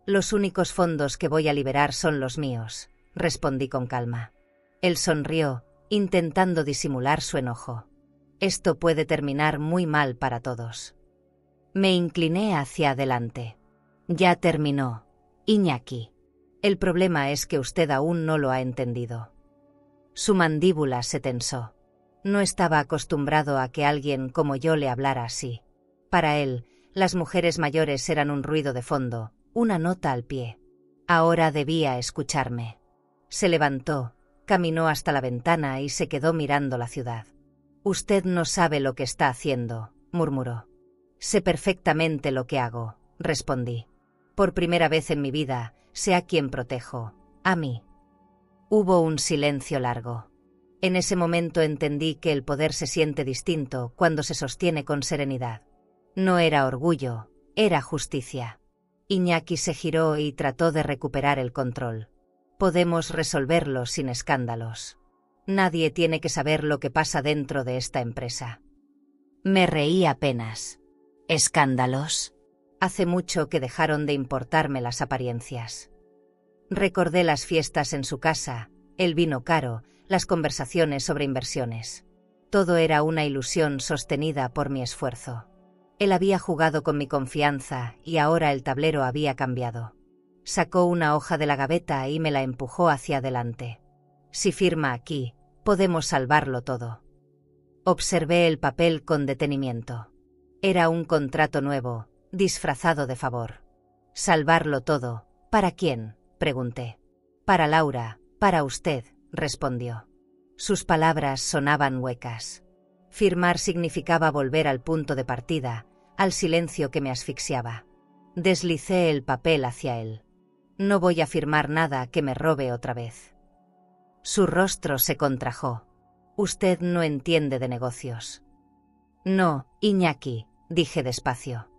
Los únicos fondos que voy a liberar son los míos, respondí con calma. Él sonrió, intentando disimular su enojo. Esto puede terminar muy mal para todos. Me incliné hacia adelante. Ya terminó, Iñaki. El problema es que usted aún no lo ha entendido. Su mandíbula se tensó. No estaba acostumbrado a que alguien como yo le hablara así. Para él, las mujeres mayores eran un ruido de fondo, una nota al pie. Ahora debía escucharme. Se levantó, caminó hasta la ventana y se quedó mirando la ciudad. Usted no sabe lo que está haciendo, murmuró. Sé perfectamente lo que hago, respondí. Por primera vez en mi vida, sé a quién protejo, a mí. Hubo un silencio largo. En ese momento entendí que el poder se siente distinto cuando se sostiene con serenidad. No era orgullo, era justicia. Iñaki se giró y trató de recuperar el control. Podemos resolverlo sin escándalos. Nadie tiene que saber lo que pasa dentro de esta empresa. Me reí apenas. ¿Escándalos? Hace mucho que dejaron de importarme las apariencias. Recordé las fiestas en su casa, el vino caro, las conversaciones sobre inversiones. Todo era una ilusión sostenida por mi esfuerzo. Él había jugado con mi confianza y ahora el tablero había cambiado. Sacó una hoja de la gaveta y me la empujó hacia adelante. Si firma aquí, podemos salvarlo todo. Observé el papel con detenimiento. Era un contrato nuevo, disfrazado de favor. ¿Salvarlo todo? ¿Para quién?, pregunté. Para Laura, para usted, respondió. Sus palabras sonaban huecas. Firmar significaba volver al punto de partida, al silencio que me asfixiaba. Deslicé el papel hacia él. No voy a firmar nada que me robe otra vez. Su rostro se contrajo. Usted no entiende de negocios. No, Iñaki, dije despacio.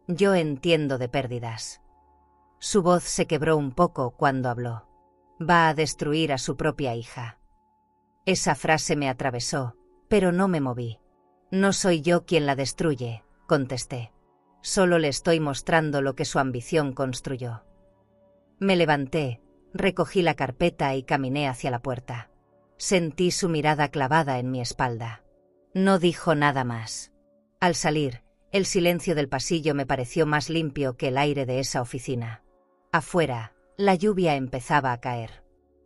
Yo entiendo de pérdidas. Su voz se quebró un poco cuando habló. Va a destruir a su propia hija. Esa frase me atravesó, pero no me moví. No soy yo quien la destruye, contesté. Solo le estoy mostrando lo que su ambición construyó. Me levanté, recogí la carpeta y caminé hacia la puerta. Sentí su mirada clavada en mi espalda. No dijo nada más. Al salir, el silencio del pasillo me pareció más limpio que el aire de esa oficina. Afuera, la lluvia empezaba a caer.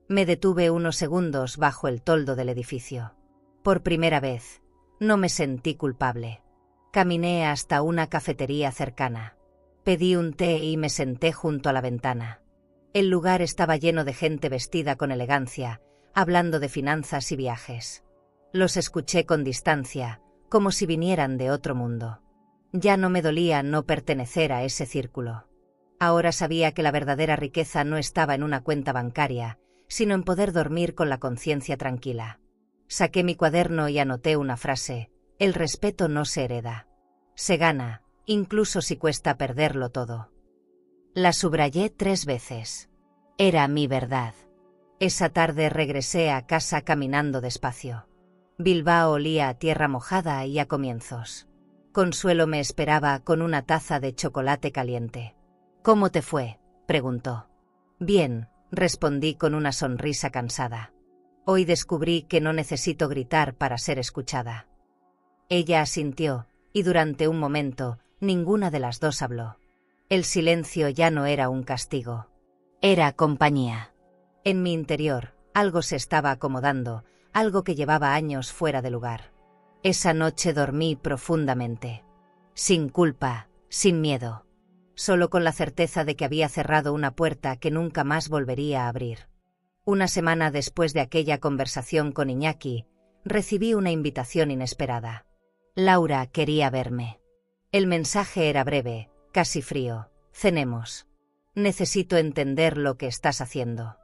Me detuve unos segundos bajo el toldo del edificio. Por primera vez, no me sentí culpable. Caminé hasta una cafetería cercana. Pedí un té y me senté junto a la ventana. El lugar estaba lleno de gente vestida con elegancia, hablando de finanzas y viajes. Los escuché con distancia, como si vinieran de otro mundo. Ya no me dolía no pertenecer a ese círculo. Ahora sabía que la verdadera riqueza no estaba en una cuenta bancaria, sino en poder dormir con la conciencia tranquila. Saqué mi cuaderno y anoté una frase: el respeto no se hereda. Se gana, incluso si cuesta perderlo todo. La subrayé 3 veces. Era mi verdad. Esa tarde regresé a casa caminando despacio. Bilbao olía a tierra mojada y a comienzos. Consuelo me esperaba con una taza de chocolate caliente. ¿Cómo te fue?, preguntó. Bien, respondí con una sonrisa cansada. Hoy descubrí que no necesito gritar para ser escuchada. Ella asintió, y durante un momento, ninguna de las dos habló. El silencio ya no era un castigo. Era compañía. En mi interior, algo se estaba acomodando, algo que llevaba años fuera de lugar. Esa noche dormí profundamente. Sin culpa, sin miedo. Solo con la certeza de que había cerrado una puerta que nunca más volvería a abrir. Una semana después de aquella conversación con Iñaki, recibí una invitación inesperada. Laura quería verme. El mensaje era breve, casi frío. Cenemos. Necesito entender lo que estás haciendo.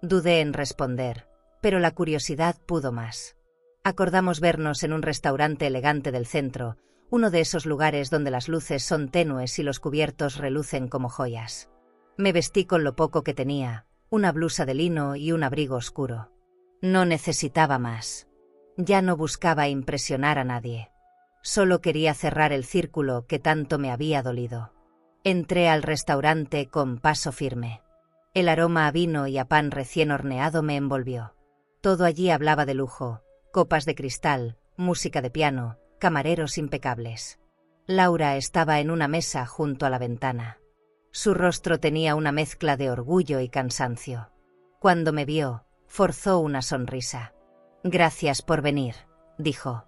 Dudé en responder, pero la curiosidad pudo más. Acordamos vernos en un restaurante elegante del centro, uno de esos lugares donde las luces son tenues y los cubiertos relucen como joyas. Me vestí con lo poco que tenía, una blusa de lino y un abrigo oscuro. No necesitaba más. Ya no buscaba impresionar a nadie. Solo quería cerrar el círculo que tanto me había dolido. Entré al restaurante con paso firme. El aroma a vino y a pan recién horneado me envolvió. Todo allí hablaba de lujo, copas de cristal, música de piano, camareros impecables. Laura estaba en una mesa junto a la ventana. Su rostro tenía una mezcla de orgullo y cansancio. Cuando me vio, forzó una sonrisa. «Gracias por venir», dijo.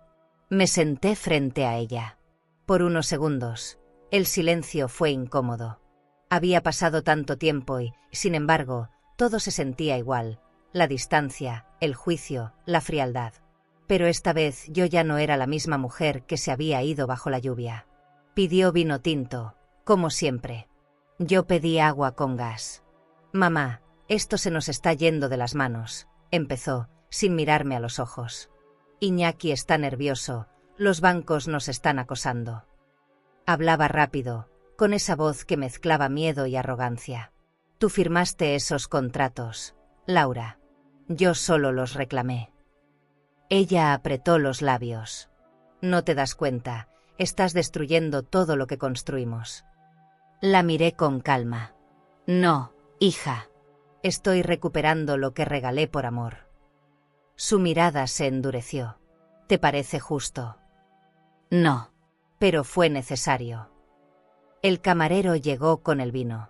Me senté frente a ella. Por unos segundos, el silencio fue incómodo. Había pasado tanto tiempo y, sin embargo, todo se sentía igual: la distancia, el juicio, la frialdad. Pero esta vez yo ya no era la misma mujer que se había ido bajo la lluvia. Pidió vino tinto, como siempre. Yo pedí agua con gas. «Mamá, esto se nos está yendo de las manos», empezó, sin mirarme a los ojos. «Iñaki está nervioso, los bancos nos están acosando». Hablaba rápido, con esa voz que mezclaba miedo y arrogancia. «Tú firmaste esos contratos, Laura. Yo solo los reclamé». Ella apretó los labios. «No te das cuenta, estás destruyendo todo lo que construimos». La miré con calma. «No, hija. Estoy recuperando lo que regalé por amor». Su mirada se endureció. «¿Te parece justo?» «No, pero fue necesario». El camarero llegó con el vino.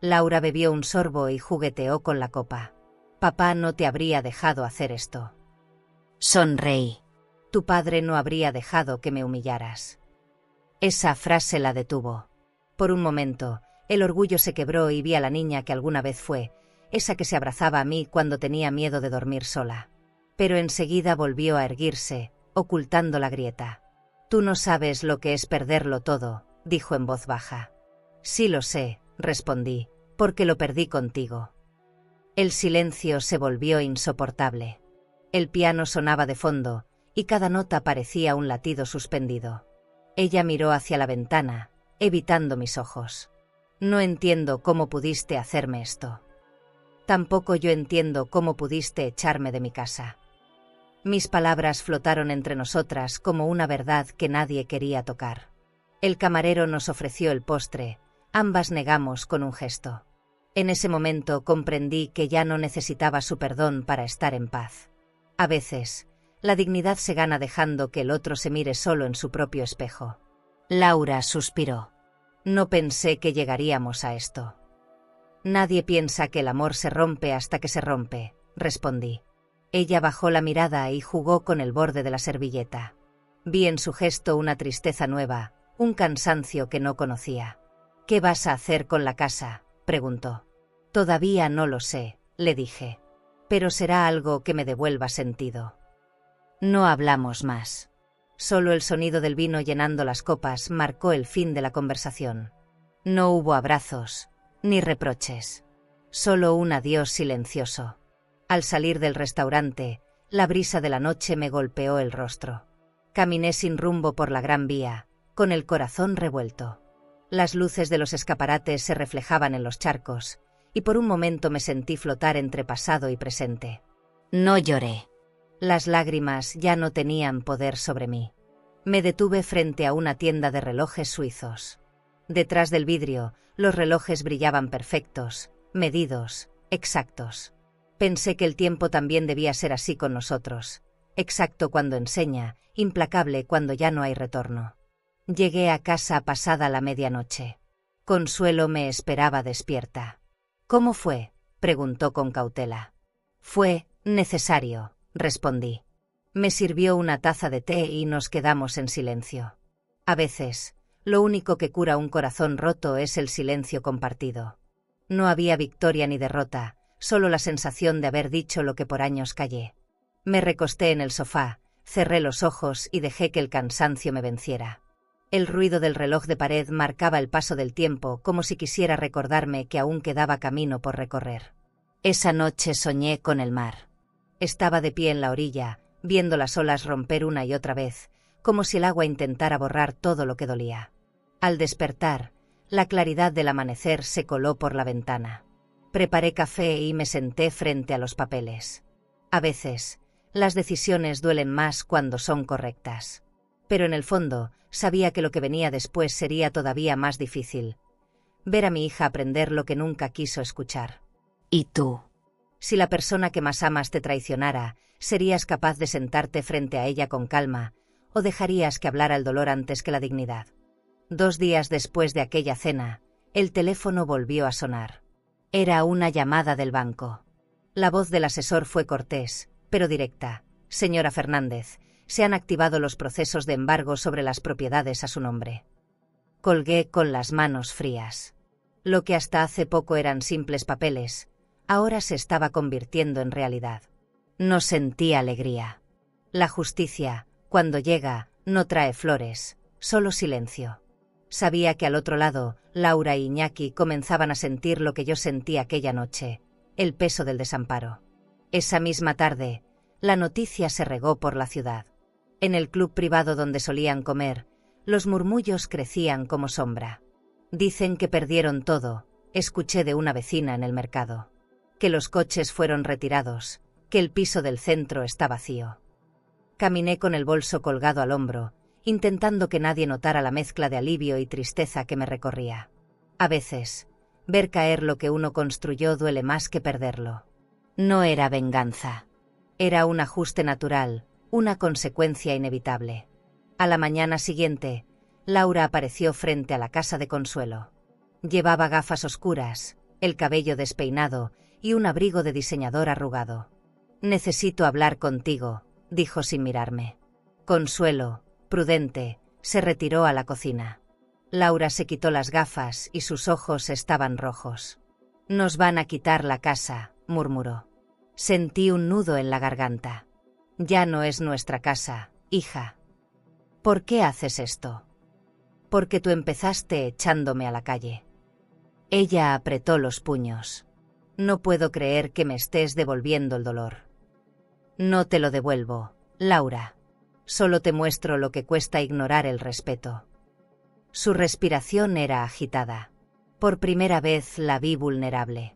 Laura bebió un sorbo y jugueteó con la copa. «Papá no te habría dejado hacer esto». Sonreí. «Tu padre no habría dejado que me humillaras». Esa frase la detuvo. Por un momento, el orgullo se quebró y vi a la niña que alguna vez fue, esa que se abrazaba a mí cuando tenía miedo de dormir sola. Pero enseguida volvió a erguirse, ocultando la grieta. Tú no sabes lo que es perderlo todo, dijo en voz baja. Sí lo sé, respondí, porque lo perdí contigo. El silencio se volvió insoportable. El piano sonaba de fondo, y cada nota parecía un latido suspendido. Ella miró hacia la ventana, evitando mis ojos. No entiendo cómo pudiste hacerme esto. Tampoco yo entiendo cómo pudiste echarme de mi casa. Mis palabras flotaron entre nosotras como una verdad que nadie quería tocar. El camarero nos ofreció el postre, ambas negamos con un gesto. En ese momento comprendí que ya no necesitaba su perdón para estar en paz. A veces, la dignidad se gana dejando que el otro se mire solo en su propio espejo. Laura suspiró. No pensé que llegaríamos a esto. Nadie piensa que el amor se rompe hasta que se rompe, respondí. Ella bajó la mirada y jugó con el borde de la servilleta. Vi en su gesto una tristeza nueva, un cansancio que no conocía. ¿Qué vas a hacer con la casa?, preguntó. Todavía no lo sé, le dije. Pero será algo que me devuelva sentido. No hablamos más. Solo el sonido del vino llenando las copas marcó el fin de la conversación. No hubo abrazos, ni reproches. Solo un adiós silencioso. Al salir del restaurante, la brisa de la noche me golpeó el rostro. Caminé sin rumbo por la Gran Vía, con el corazón revuelto. Las luces de los escaparates se reflejaban en los charcos, y por un momento me sentí flotar entre pasado y presente. No lloré. Las lágrimas ya no tenían poder sobre mí. Me detuve frente a una tienda de relojes suizos. Detrás del vidrio, los relojes brillaban perfectos, medidos, exactos. Pensé que el tiempo también debía ser así con nosotros, exacto cuando enseña, implacable cuando ya no hay retorno. Llegué a casa pasada la medianoche. Consuelo me esperaba despierta. ¿Cómo fue?, preguntó con cautela. Fue necesario, respondí. Me sirvió una taza de té y nos quedamos en silencio. A veces, lo único que cura un corazón roto es el silencio compartido. No había victoria ni derrota, solo la sensación de haber dicho lo que por años callé. Me recosté en el sofá, cerré los ojos y dejé que el cansancio me venciera. El ruido del reloj de pared marcaba el paso del tiempo como si quisiera recordarme que aún quedaba camino por recorrer. Esa noche soñé con el mar. Estaba de pie en la orilla, viendo las olas romper una y otra vez, como si el agua intentara borrar todo lo que dolía. Al despertar, la claridad del amanecer se coló por la ventana. Preparé café y me senté frente a los papeles. A veces, las decisiones duelen más cuando son correctas. Pero en el fondo, sabía que lo que venía después sería todavía más difícil. Ver a mi hija aprender lo que nunca quiso escuchar. ¿Y tú? Si la persona que más amas te traicionara, ¿serías capaz de sentarte frente a ella con calma, o dejarías que hablara el dolor antes que la dignidad? 2 días después de aquella cena, el teléfono volvió a sonar. Era una llamada del banco. La voz del asesor fue cortés, pero directa. Señora Fernández, se han activado los procesos de embargo sobre las propiedades a su nombre. Colgué con las manos frías. Lo que hasta hace poco eran simples papeles, ahora se estaba convirtiendo en realidad. No sentí alegría. La justicia, cuando llega, no trae flores, solo silencio. Sabía que al otro lado, Laura e Iñaki comenzaban a sentir lo que yo sentí aquella noche, el peso del desamparo. Esa misma tarde, la noticia se regó por la ciudad. En el club privado donde solían comer, los murmullos crecían como sombra. Dicen que perdieron todo, escuché de una vecina en el mercado. Que los coches fueron retirados, que el piso del centro está vacío. Caminé con el bolso colgado al hombro, intentando que nadie notara la mezcla de alivio y tristeza que me recorría. A veces, ver caer lo que uno construyó duele más que perderlo. No era venganza. Era un ajuste natural, una consecuencia inevitable. A la mañana siguiente, Laura apareció frente a la casa de Consuelo. Llevaba gafas oscuras, el cabello despeinado y un abrigo de diseñador arrugado. «Necesito hablar contigo», dijo sin mirarme. Consuelo, prudente, se retiró a la cocina. Laura se quitó las gafas y sus ojos estaban rojos. «Nos van a quitar la casa», murmuró. Sentí un nudo en la garganta. «Ya no es nuestra casa», hija. ¿Por qué haces esto? Porque tú empezaste echándome a la calle. Ella apretó los puños. No puedo creer que me estés devolviendo el dolor. No te lo devuelvo, Laura. Solo te muestro lo que cuesta ignorar el respeto. Su respiración era agitada. Por primera vez la vi vulnerable.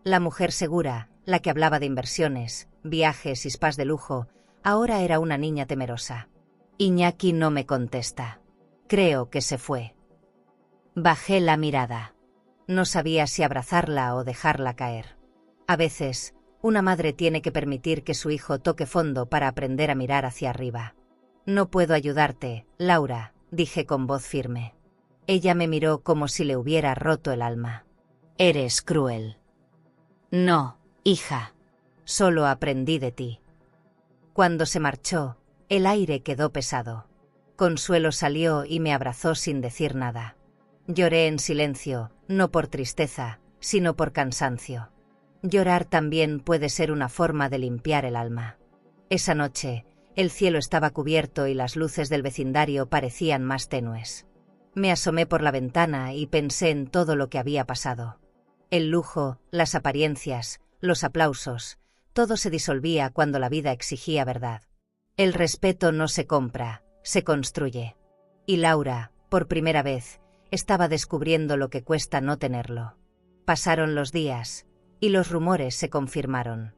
La mujer segura, la que hablaba de inversiones, viajes y spas de lujo, ahora era una niña temerosa. Iñaki no me contesta. Creo que se fue. Bajé la mirada. No sabía si abrazarla o dejarla caer. A veces, una madre tiene que permitir que su hijo toque fondo para aprender a mirar hacia arriba. No puedo ayudarte, Laura, dije con voz firme. Ella me miró como si le hubiera roto el alma. Eres cruel. No, hija. Solo aprendí de ti. Cuando se marchó, el aire quedó pesado. Consuelo salió y me abrazó sin decir nada. Lloré en silencio, no por tristeza, sino por cansancio. Llorar también puede ser una forma de limpiar el alma. Esa noche, el cielo estaba cubierto y las luces del vecindario parecían más tenues. Me asomé por la ventana y pensé en todo lo que había pasado. El lujo, las apariencias, los aplausos, todo se disolvía cuando la vida exigía verdad. El respeto no se compra, se construye. Y Laura, por primera vez, estaba descubriendo lo que cuesta no tenerlo. Pasaron los días, y los rumores se confirmaron.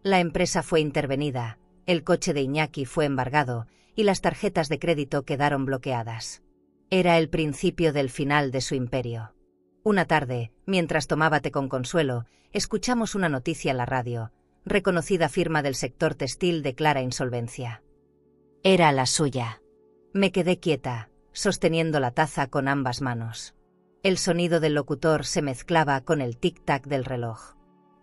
La empresa fue intervenida, el coche de Iñaki fue embargado, y las tarjetas de crédito quedaron bloqueadas. Era el principio del final de su imperio. Una tarde, mientras tomaba té con Consuelo, escuchamos una noticia en la radio. Reconocida firma del sector textil declara insolvencia. Era la suya. Me quedé quieta, sosteniendo la taza con ambas manos. El sonido del locutor se mezclaba con el tic-tac del reloj.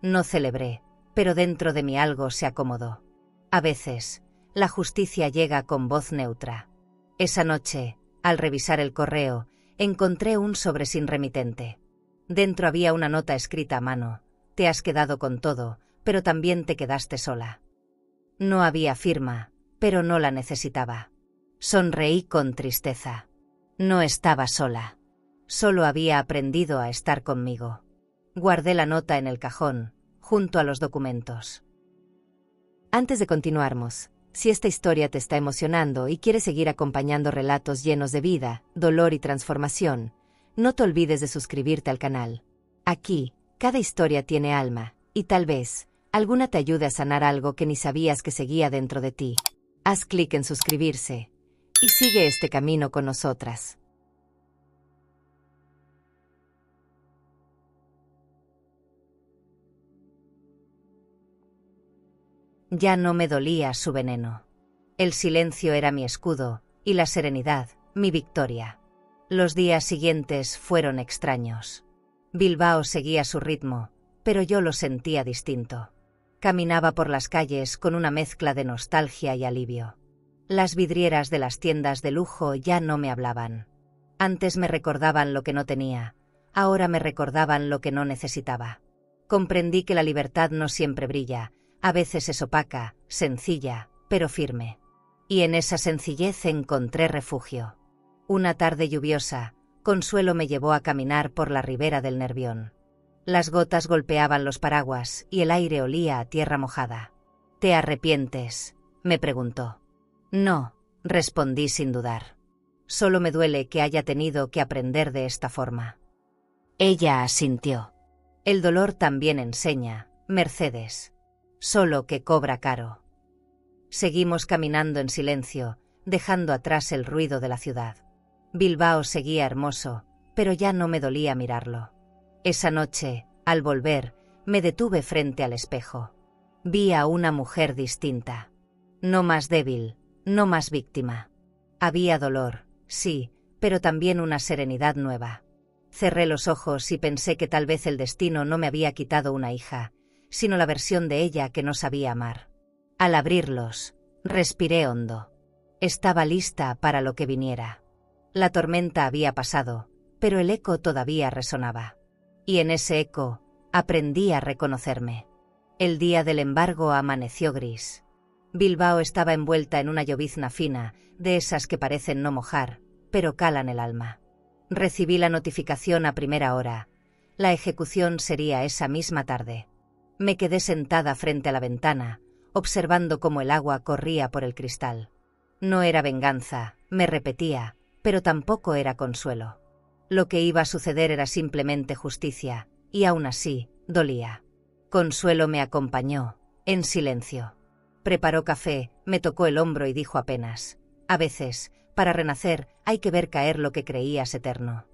No celebré, pero dentro de mí algo se acomodó. A veces, la justicia llega con voz neutra. Esa noche, al revisar el correo, encontré un sobre sin remitente. Dentro había una nota escrita a mano. Te has quedado con todo, pero también te quedaste sola. No había firma, pero no la necesitaba. Sonreí con tristeza. No estaba sola. Solo había aprendido a estar conmigo. Guardé la nota en el cajón, junto a los documentos. Antes de continuarmos, si esta historia te está emocionando y quieres seguir acompañando relatos llenos de vida, dolor y transformación, no te olvides de suscribirte al canal. Aquí, cada historia tiene alma, y tal vez, alguna te ayude a sanar algo que ni sabías que seguía dentro de ti. Haz clic en suscribirse, y sigue este camino con nosotras. Ya no me dolía su veneno. El silencio era mi escudo, y la serenidad, mi victoria. Los días siguientes fueron extraños. Bilbao seguía su ritmo, pero yo lo sentía distinto. Caminaba por las calles con una mezcla de nostalgia y alivio. Las vidrieras de las tiendas de lujo ya no me hablaban. Antes me recordaban lo que no tenía, ahora me recordaban lo que no necesitaba. Comprendí que la libertad no siempre brilla, a veces es opaca, sencilla, pero firme. Y en esa sencillez encontré refugio. Una tarde lluviosa, Consuelo me llevó a caminar por la ribera del Nervión. Las gotas golpeaban los paraguas y el aire olía a tierra mojada. ¿Te arrepientes?, me preguntó. No, respondí sin dudar. Solo me duele que haya tenido que aprender de esta forma. Ella asintió. El dolor también enseña, Mercedes. Solo que cobra caro. Seguimos caminando en silencio, dejando atrás el ruido de la ciudad. Bilbao seguía hermoso, pero ya no me dolía mirarlo. Esa noche, al volver, me detuve frente al espejo. Vi a una mujer distinta. No más débil, no más víctima. Había dolor, sí, pero también una serenidad nueva. Cerré los ojos y pensé que tal vez el destino no me había quitado una hija, sino la versión de ella que no sabía amar. Al abrirlos, respiré hondo. Estaba lista para lo que viniera. La tormenta había pasado, pero el eco todavía resonaba. Y en ese eco, aprendí a reconocerme. El día del embargo amaneció gris. Bilbao estaba envuelta en una llovizna fina, de esas que parecen no mojar, pero calan el alma. Recibí la notificación a primera hora. La ejecución sería esa misma tarde. Me quedé sentada frente a la ventana, observando cómo el agua corría por el cristal. No era venganza, me repetía, pero tampoco era consuelo. Lo que iba a suceder era simplemente justicia, y aún así, dolía. Consuelo me acompañó, en silencio. Preparó café, me tocó el hombro y dijo apenas: a veces, para renacer, hay que ver caer lo que creías eterno.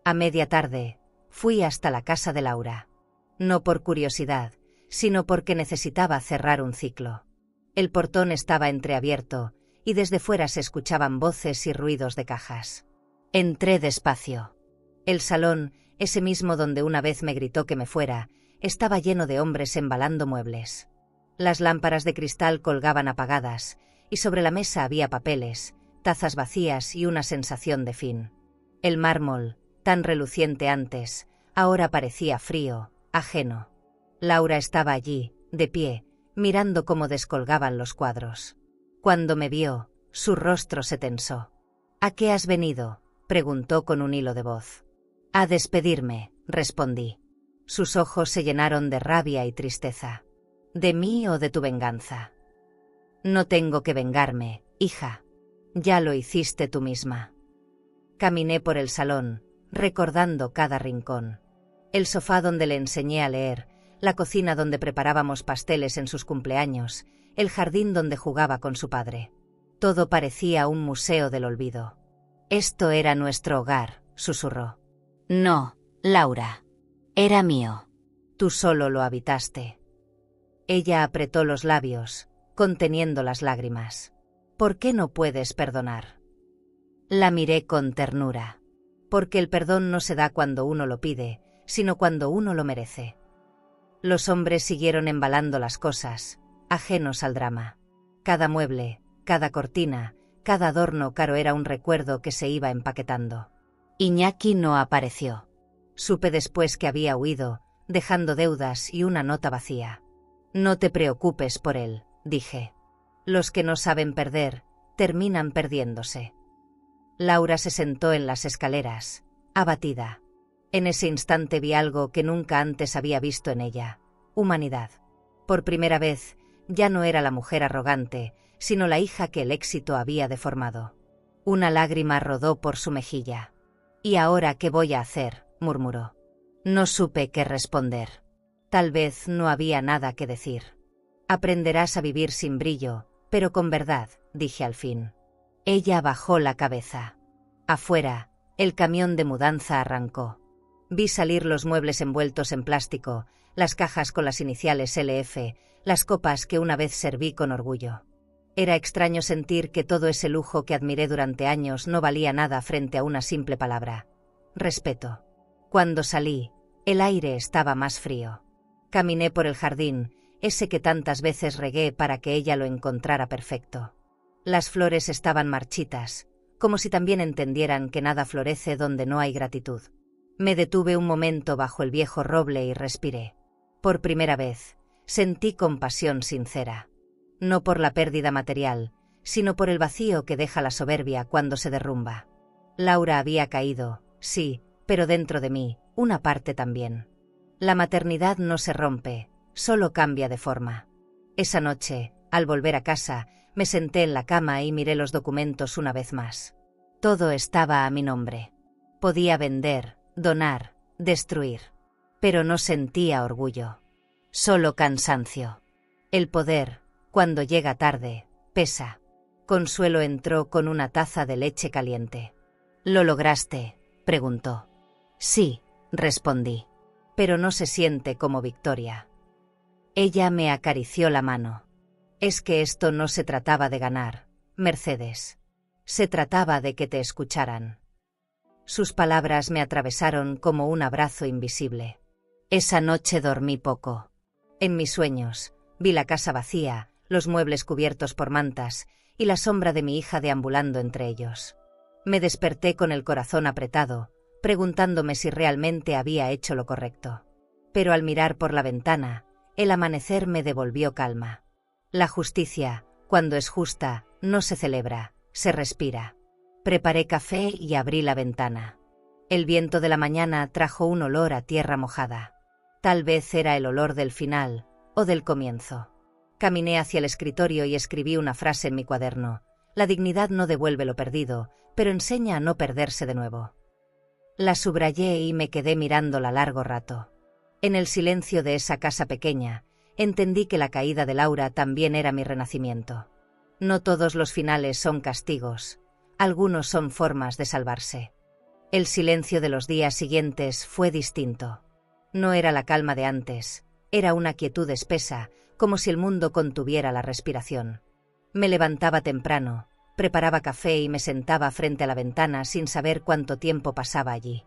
A media tarde, fui hasta la casa de Laura. No por curiosidad, sino porque necesitaba cerrar un ciclo. El portón estaba entreabierto, y desde fuera se escuchaban voces y ruidos de cajas. Entré despacio. El salón, ese mismo donde una vez me gritó que me fuera, estaba lleno de hombres embalando muebles. Las lámparas de cristal colgaban apagadas, y sobre la mesa había papeles, tazas vacías y una sensación de fin. El mármol, tan reluciente antes, ahora parecía frío, ajeno. Laura estaba allí, de pie, mirando cómo descolgaban los cuadros. Cuando me vio, su rostro se tensó. «¿A qué has venido?», preguntó con un hilo de voz. «A despedirme», respondí. Sus ojos se llenaron de rabia y tristeza. ¿De mí o de tu venganza? No tengo que vengarme, hija. Ya lo hiciste tú misma. Caminé por el salón, recordando cada rincón. El sofá donde le enseñé a leer, la cocina donde preparábamos pasteles en sus cumpleaños, el jardín donde jugaba con su padre. Todo parecía un museo del olvido. «Esto era nuestro hogar», susurró. «No, Laura. Era mío. Tú solo lo habitaste». Ella apretó los labios, conteniendo las lágrimas. «¿Por qué no puedes perdonar?». La miré con ternura. Porque el perdón no se da cuando uno lo pide, sino cuando uno lo merece. Los hombres siguieron embalando las cosas, ajenos al drama. Cada mueble, cada cortina, cada adorno caro era un recuerdo que se iba empaquetando. Iñaki no apareció. Supe después que había huido, dejando deudas y una nota vacía. «No te preocupes por él», dije. «Los que no saben perder, terminan perdiéndose». Laura se sentó en las escaleras, abatida. En ese instante vi algo que nunca antes había visto en ella: humanidad. Por primera vez, ya no era la mujer arrogante, sino la hija que el éxito había deformado. Una lágrima rodó por su mejilla. «¿Y ahora qué voy a hacer?», murmuró. No supe qué responder. Tal vez no había nada que decir. «Aprenderás a vivir sin brillo, pero con verdad», dije al fin. Ella bajó la cabeza. Afuera, el camión de mudanza arrancó. Vi salir los muebles envueltos en plástico, las cajas con las iniciales LF, las copas que una vez serví con orgullo. Era extraño sentir que todo ese lujo que admiré durante años no valía nada frente a una simple palabra: respeto. Cuando salí, el aire estaba más frío. Caminé por el jardín, ese que tantas veces regué para que ella lo encontrara perfecto. Las flores estaban marchitas, como si también entendieran que nada florece donde no hay gratitud. Me detuve un momento bajo el viejo roble y respiré. Por primera vez, sentí compasión sincera. No por la pérdida material, sino por el vacío que deja la soberbia cuando se derrumba. Laura había caído, sí, pero dentro de mí, una parte también. La maternidad no se rompe, solo cambia de forma. Esa noche, al volver a casa, me senté en la cama y miré los documentos una vez más. Todo estaba a mi nombre. Podía vender, donar, destruir. Pero no sentía orgullo. Solo cansancio. El poder, cuando llega tarde, pesa. Consuelo entró con una taza de leche caliente. «¿Lo lograste?», preguntó. «Sí», respondí. «Pero no se siente como victoria». Ella me acarició la mano. «Es que esto no se trataba de ganar, Mercedes. Se trataba de que te escucharan». Sus palabras me atravesaron como un abrazo invisible. Esa noche dormí poco. En mis sueños, vi la casa vacía, los muebles cubiertos por mantas, y la sombra de mi hija deambulando entre ellos. Me desperté con el corazón apretado, preguntándome si realmente había hecho lo correcto. Pero al mirar por la ventana, el amanecer me devolvió calma. La justicia, cuando es justa, no se celebra, se respira. Preparé café y abrí la ventana. El viento de la mañana trajo un olor a tierra mojada. Tal vez era el olor del final, o del comienzo. Caminé hacia el escritorio y escribí una frase en mi cuaderno. La dignidad no devuelve lo perdido, pero enseña a no perderse de nuevo. La subrayé y me quedé mirándola largo rato. En el silencio de esa casa pequeña, entendí que la caída de Laura también era mi renacimiento. No todos los finales son castigos, algunos son formas de salvarse. El silencio de los días siguientes fue distinto. No era la calma de antes, era una quietud espesa, como si el mundo contuviera la respiración. Me levantaba temprano, preparaba café y me sentaba frente a la ventana sin saber cuánto tiempo pasaba allí.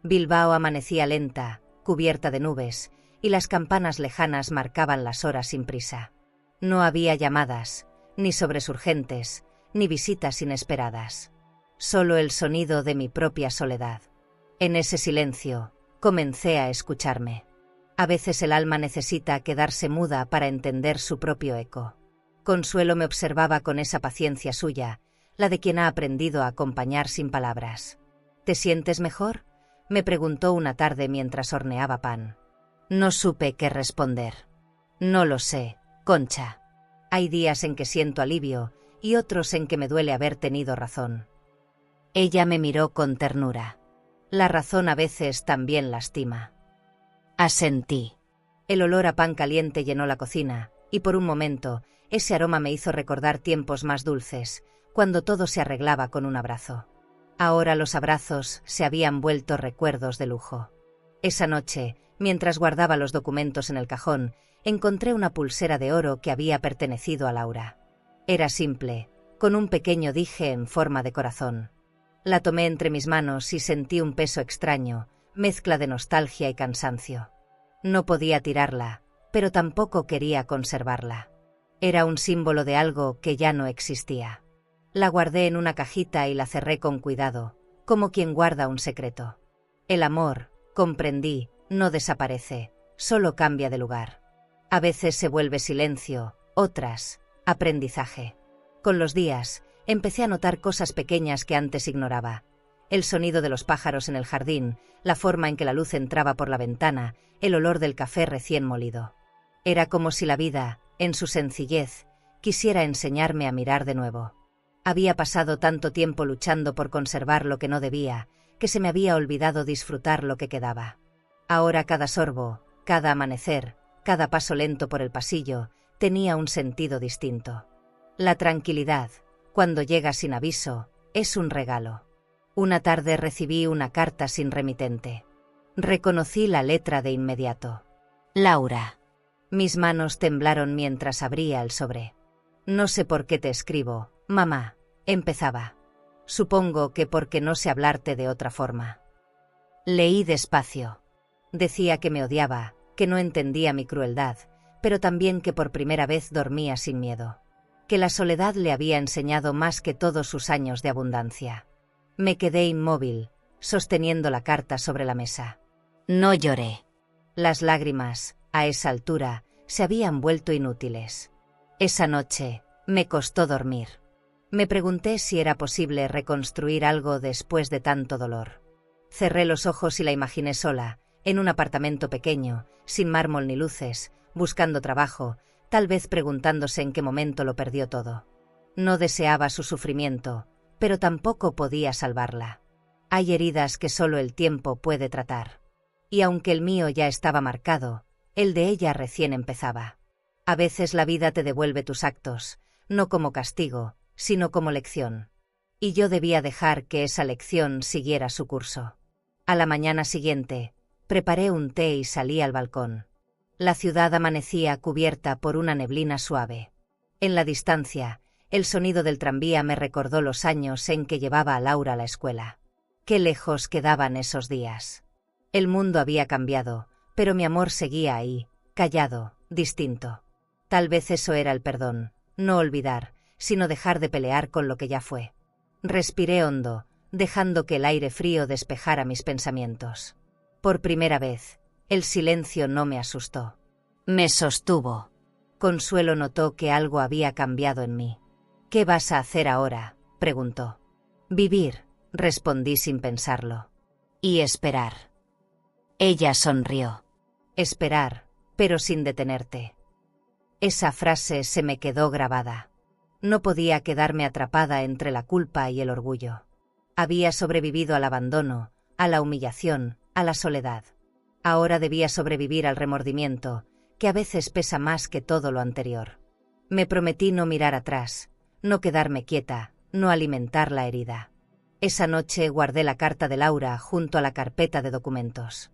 Bilbao amanecía lenta, cubierta de nubes, y las campanas lejanas marcaban las horas sin prisa. No había llamadas, ni sobresurgentes, ni visitas inesperadas. Solo el sonido de mi propia soledad. En ese silencio, comencé a escucharme. A veces el alma necesita quedarse muda para entender su propio eco. Consuelo me observaba con esa paciencia suya, la de quien ha aprendido a acompañar sin palabras. ¿Te sientes mejor?, me preguntó una tarde mientras horneaba pan. No supe qué responder. No lo sé, Concha. Hay días en que siento alivio y otros en que me duele haber tenido razón. Ella me miró con ternura. La razón a veces también lastima. Asentí. El olor a pan caliente llenó la cocina, y por un momento, ese aroma me hizo recordar tiempos más dulces, cuando todo se arreglaba con un abrazo. Ahora los abrazos se habían vuelto recuerdos de lujo. Esa noche, mientras guardaba los documentos en el cajón, encontré una pulsera de oro que había pertenecido a Laura. Era simple, con un pequeño dije en forma de corazón. La tomé entre mis manos y sentí un peso extraño, mezcla de nostalgia y cansancio. No podía tirarla, pero tampoco quería conservarla. Era un símbolo de algo que ya no existía. La guardé en una cajita y la cerré con cuidado, como quien guarda un secreto. El amor, comprendí, no desaparece, solo cambia de lugar. A veces se vuelve silencio, otras, aprendizaje. Con los días, empecé a notar cosas pequeñas que antes ignoraba. El sonido de los pájaros en el jardín, la forma en que la luz entraba por la ventana, el olor del café recién molido. Era como si la vida, en su sencillez, quisiera enseñarme a mirar de nuevo. Había pasado tanto tiempo luchando por conservar lo que no debía, que se me había olvidado disfrutar lo que quedaba. Ahora cada sorbo, cada amanecer, cada paso lento por el pasillo, tenía un sentido distinto. La tranquilidad, cuando llega sin aviso, es un regalo. Una tarde recibí una carta sin remitente. Reconocí la letra de inmediato. Laura. Mis manos temblaron mientras abría el sobre. No sé por qué te escribo, mamá, empezaba. Supongo que porque no sé hablarte de otra forma. Leí despacio. Decía que me odiaba, que no entendía mi crueldad, pero también que por primera vez dormía sin miedo. Que la soledad le había enseñado más que todos sus años de abundancia. Me quedé inmóvil, sosteniendo la carta sobre la mesa. No lloré. Las lágrimas, a esa altura, se habían vuelto inútiles. Esa noche, me costó dormir. Me pregunté si era posible reconstruir algo después de tanto dolor. Cerré los ojos y la imaginé sola, en un apartamento pequeño, sin mármol ni luces, buscando trabajo, tal vez preguntándose en qué momento lo perdió todo. No deseaba su sufrimiento, pero tampoco podía salvarla. Hay heridas que solo el tiempo puede tratar. Y aunque el mío ya estaba marcado, el de ella recién empezaba. A veces la vida te devuelve tus actos, no como castigo, sino como lección. Y yo debía dejar que esa lección siguiera su curso. A la mañana siguiente, preparé un té y salí al balcón. La ciudad amanecía cubierta por una neblina suave. En la distancia, el sonido del tranvía me recordó los años en que llevaba a Laura a la escuela. Qué lejos quedaban esos días. El mundo había cambiado, pero mi amor seguía ahí, callado, distinto. Tal vez eso era el perdón, no olvidar, sino dejar de pelear con lo que ya fue. Respiré hondo, dejando que el aire frío despejara mis pensamientos. Por primera vez, el silencio no me asustó. Me sostuvo. Consuelo notó que algo había cambiado en mí. «¿Qué vas a hacer ahora?», preguntó. «Vivir», respondí sin pensarlo. «Y esperar». Ella sonrió. «Esperar, pero sin detenerte». Esa frase se me quedó grabada. No podía quedarme atrapada entre la culpa y el orgullo. Había sobrevivido al abandono, a la humillación, a la soledad. Ahora debía sobrevivir al remordimiento, que a veces pesa más que todo lo anterior. Me prometí no mirar atrás, no quedarme quieta, no alimentar la herida. Esa noche guardé la carta de Laura junto a la carpeta de documentos.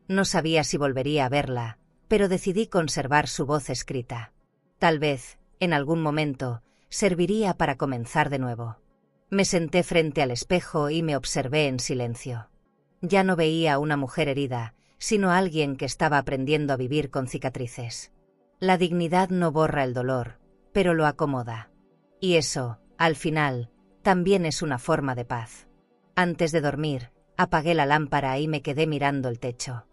No sabía si volvería a verla, pero decidí conservar su voz escrita. Tal vez, en algún momento, serviría para comenzar de nuevo. Me senté frente al espejo y me observé en silencio. Ya no veía a una mujer herida, sino a alguien que estaba aprendiendo a vivir con cicatrices. La dignidad no borra el dolor, pero lo acomoda. Y eso, al final, también es una forma de paz. Antes de dormir, apagué la lámpara y me quedé mirando el techo.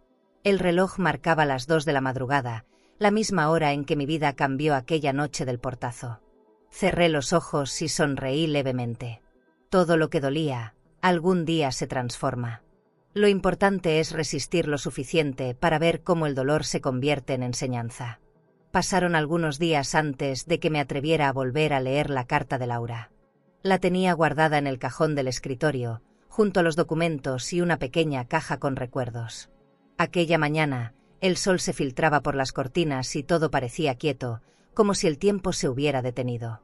El reloj marcaba las 2 de la madrugada, la misma hora en que mi vida cambió aquella noche del portazo. Cerré los ojos y sonreí levemente. Todo lo que dolía, algún día se transforma. Lo importante es resistir lo suficiente para ver cómo el dolor se convierte en enseñanza. Pasaron algunos días antes de que me atreviera a volver a leer la carta de Laura. La tenía guardada en el cajón del escritorio, junto a los documentos y una pequeña caja con recuerdos. Aquella mañana, el sol se filtraba por las cortinas y todo parecía quieto, como si el tiempo se hubiera detenido.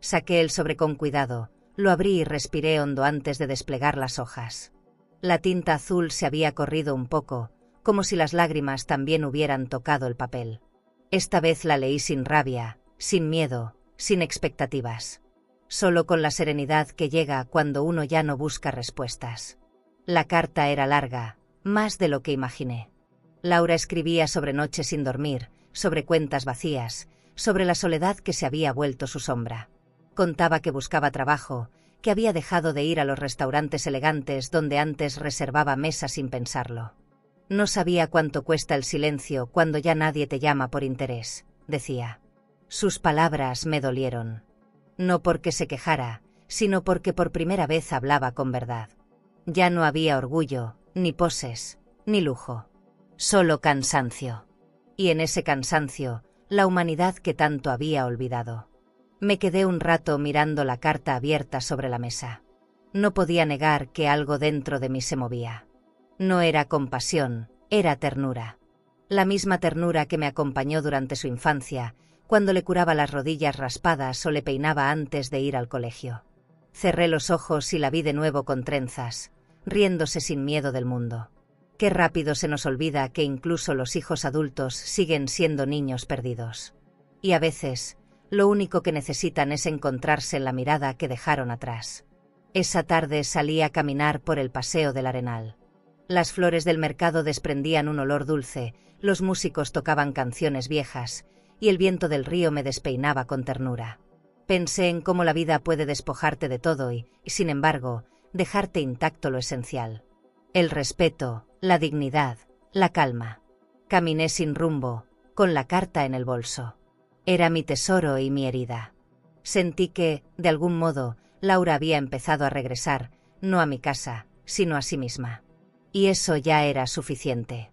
Saqué el sobre con cuidado, lo abrí y respiré hondo antes de desplegar las hojas. La tinta azul se había corrido un poco, como si las lágrimas también hubieran tocado el papel. Esta vez la leí sin rabia, sin miedo, sin expectativas. Solo con la serenidad que llega cuando uno ya no busca respuestas. La carta era larga, más de lo que imaginé. Laura escribía sobre noches sin dormir, sobre cuentas vacías, sobre la soledad que se había vuelto su sombra. Contaba que buscaba trabajo, que había dejado de ir a los restaurantes elegantes donde antes reservaba mesas sin pensarlo. «No sabía cuánto cuesta el silencio cuando ya nadie te llama por interés», decía. Sus palabras me dolieron. No porque se quejara, sino porque por primera vez hablaba con verdad. Ya no había orgullo, ni poses, ni lujo. Solo cansancio. Y en ese cansancio, la humanidad que tanto había olvidado. Me quedé un rato mirando la carta abierta sobre la mesa. No podía negar que algo dentro de mí se movía. No era compasión, era ternura. La misma ternura que me acompañó durante su infancia, cuando le curaba las rodillas raspadas o le peinaba antes de ir al colegio. Cerré los ojos y la vi de nuevo con trenzas, riéndose sin miedo del mundo. Qué rápido se nos olvida que incluso los hijos adultos siguen siendo niños perdidos. Y a veces, lo único que necesitan es encontrarse en la mirada que dejaron atrás. Esa tarde salí a caminar por el paseo del Arenal. Las flores del mercado desprendían un olor dulce, los músicos tocaban canciones viejas, y el viento del río me despeinaba con ternura. Pensé en cómo la vida puede despojarte de todo y, sin embargo, dejarte intacto lo esencial. El respeto, la dignidad, la calma. Caminé sin rumbo, con la carta en el bolso. Era mi tesoro y mi herida. Sentí que, de algún modo, Laura había empezado a regresar, no a mi casa, sino a sí misma. Y eso ya era suficiente.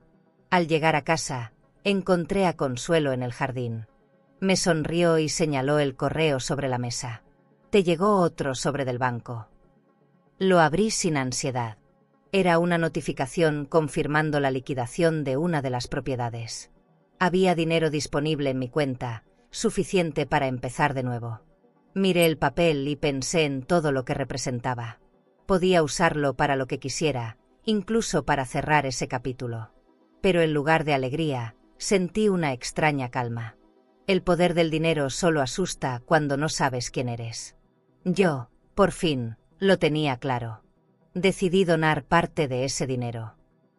Al llegar a casa, encontré a Consuelo en el jardín. Me sonrió y señaló el correo sobre la mesa. «Te llegó otro sobre del banco». Lo abrí sin ansiedad. Era una notificación confirmando la liquidación de una de las propiedades. Había dinero disponible en mi cuenta, suficiente para empezar de nuevo. Miré el papel y pensé en todo lo que representaba. Podía usarlo para lo que quisiera, incluso para cerrar ese capítulo. Pero en lugar de alegría, sentí una extraña calma. El poder del dinero solo asusta cuando no sabes quién eres. Yo, por fin, lo tenía claro. Decidí donar parte de ese dinero.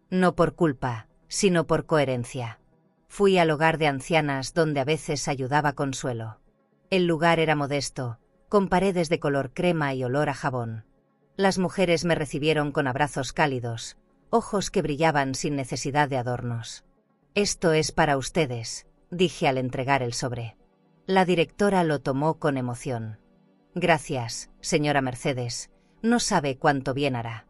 No por culpa, sino por coherencia. Fui al hogar de ancianas donde a veces ayudaba Consuelo. El lugar era modesto, con paredes de color crema y olor a jabón. Las mujeres me recibieron con abrazos cálidos, ojos que brillaban sin necesidad de adornos. «Esto es para ustedes», dije al entregar el sobre. La directora lo tomó con emoción. Gracias, señora Mercedes, no sabe cuánto bien hará.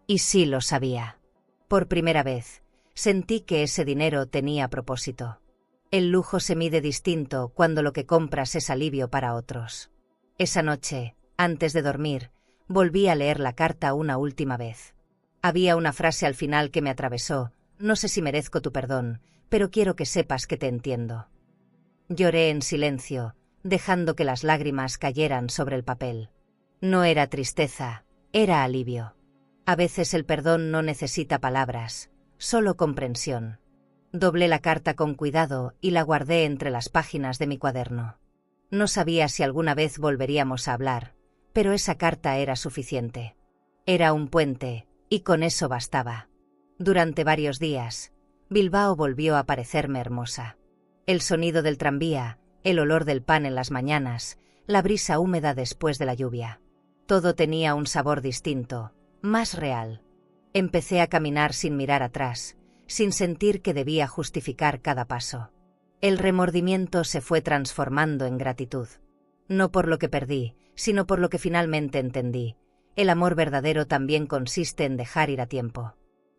Y sí lo sabía. Por primera vez, sentí que ese dinero tenía propósito. El lujo se mide distinto cuando lo que compras es alivio para otros. Esa noche, antes de dormir, volví a leer la carta una última vez. Había una frase al final que me atravesó: no sé si merezco tu perdón, pero quiero que sepas que te entiendo. Lloré en silencio, dejando que las lágrimas cayeran sobre el papel. No era tristeza, era alivio. A veces el perdón no necesita palabras, solo comprensión. Doblé la carta con cuidado y la guardé entre las páginas de mi cuaderno. No sabía si alguna vez volveríamos a hablar, pero esa carta era suficiente. Era un puente, y con eso bastaba. Durante varios días, Bilbao volvió a parecerme hermosa. El sonido del tranvía, el olor del pan en las mañanas, la brisa húmeda después de la lluvia. Todo tenía un sabor distinto, más real. Empecé a caminar sin mirar atrás, sin sentir que debía justificar cada paso. El remordimiento se fue transformando en gratitud. No por lo que perdí, sino por lo que finalmente entendí. El amor verdadero también consiste en dejar ir a tiempo.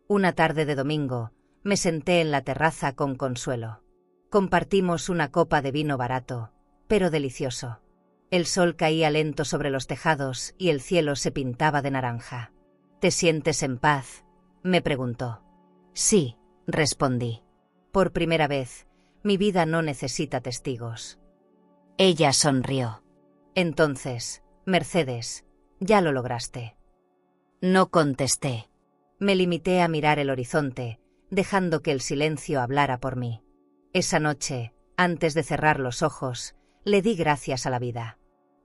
Una tarde de domingo, me senté en la terraza con Consuelo. Compartimos una copa de vino barato, pero delicioso. El sol caía lento sobre los tejados y el cielo se pintaba de naranja. ¿Te sientes en paz?, me preguntó. Sí, respondí. Por primera vez, mi vida no necesita testigos. Ella sonrió. Entonces, Mercedes, ya lo lograste. No contesté. Me limité a mirar el horizonte, dejando que el silencio hablara por mí. Esa noche, antes de cerrar los ojos, le di gracias a la vida.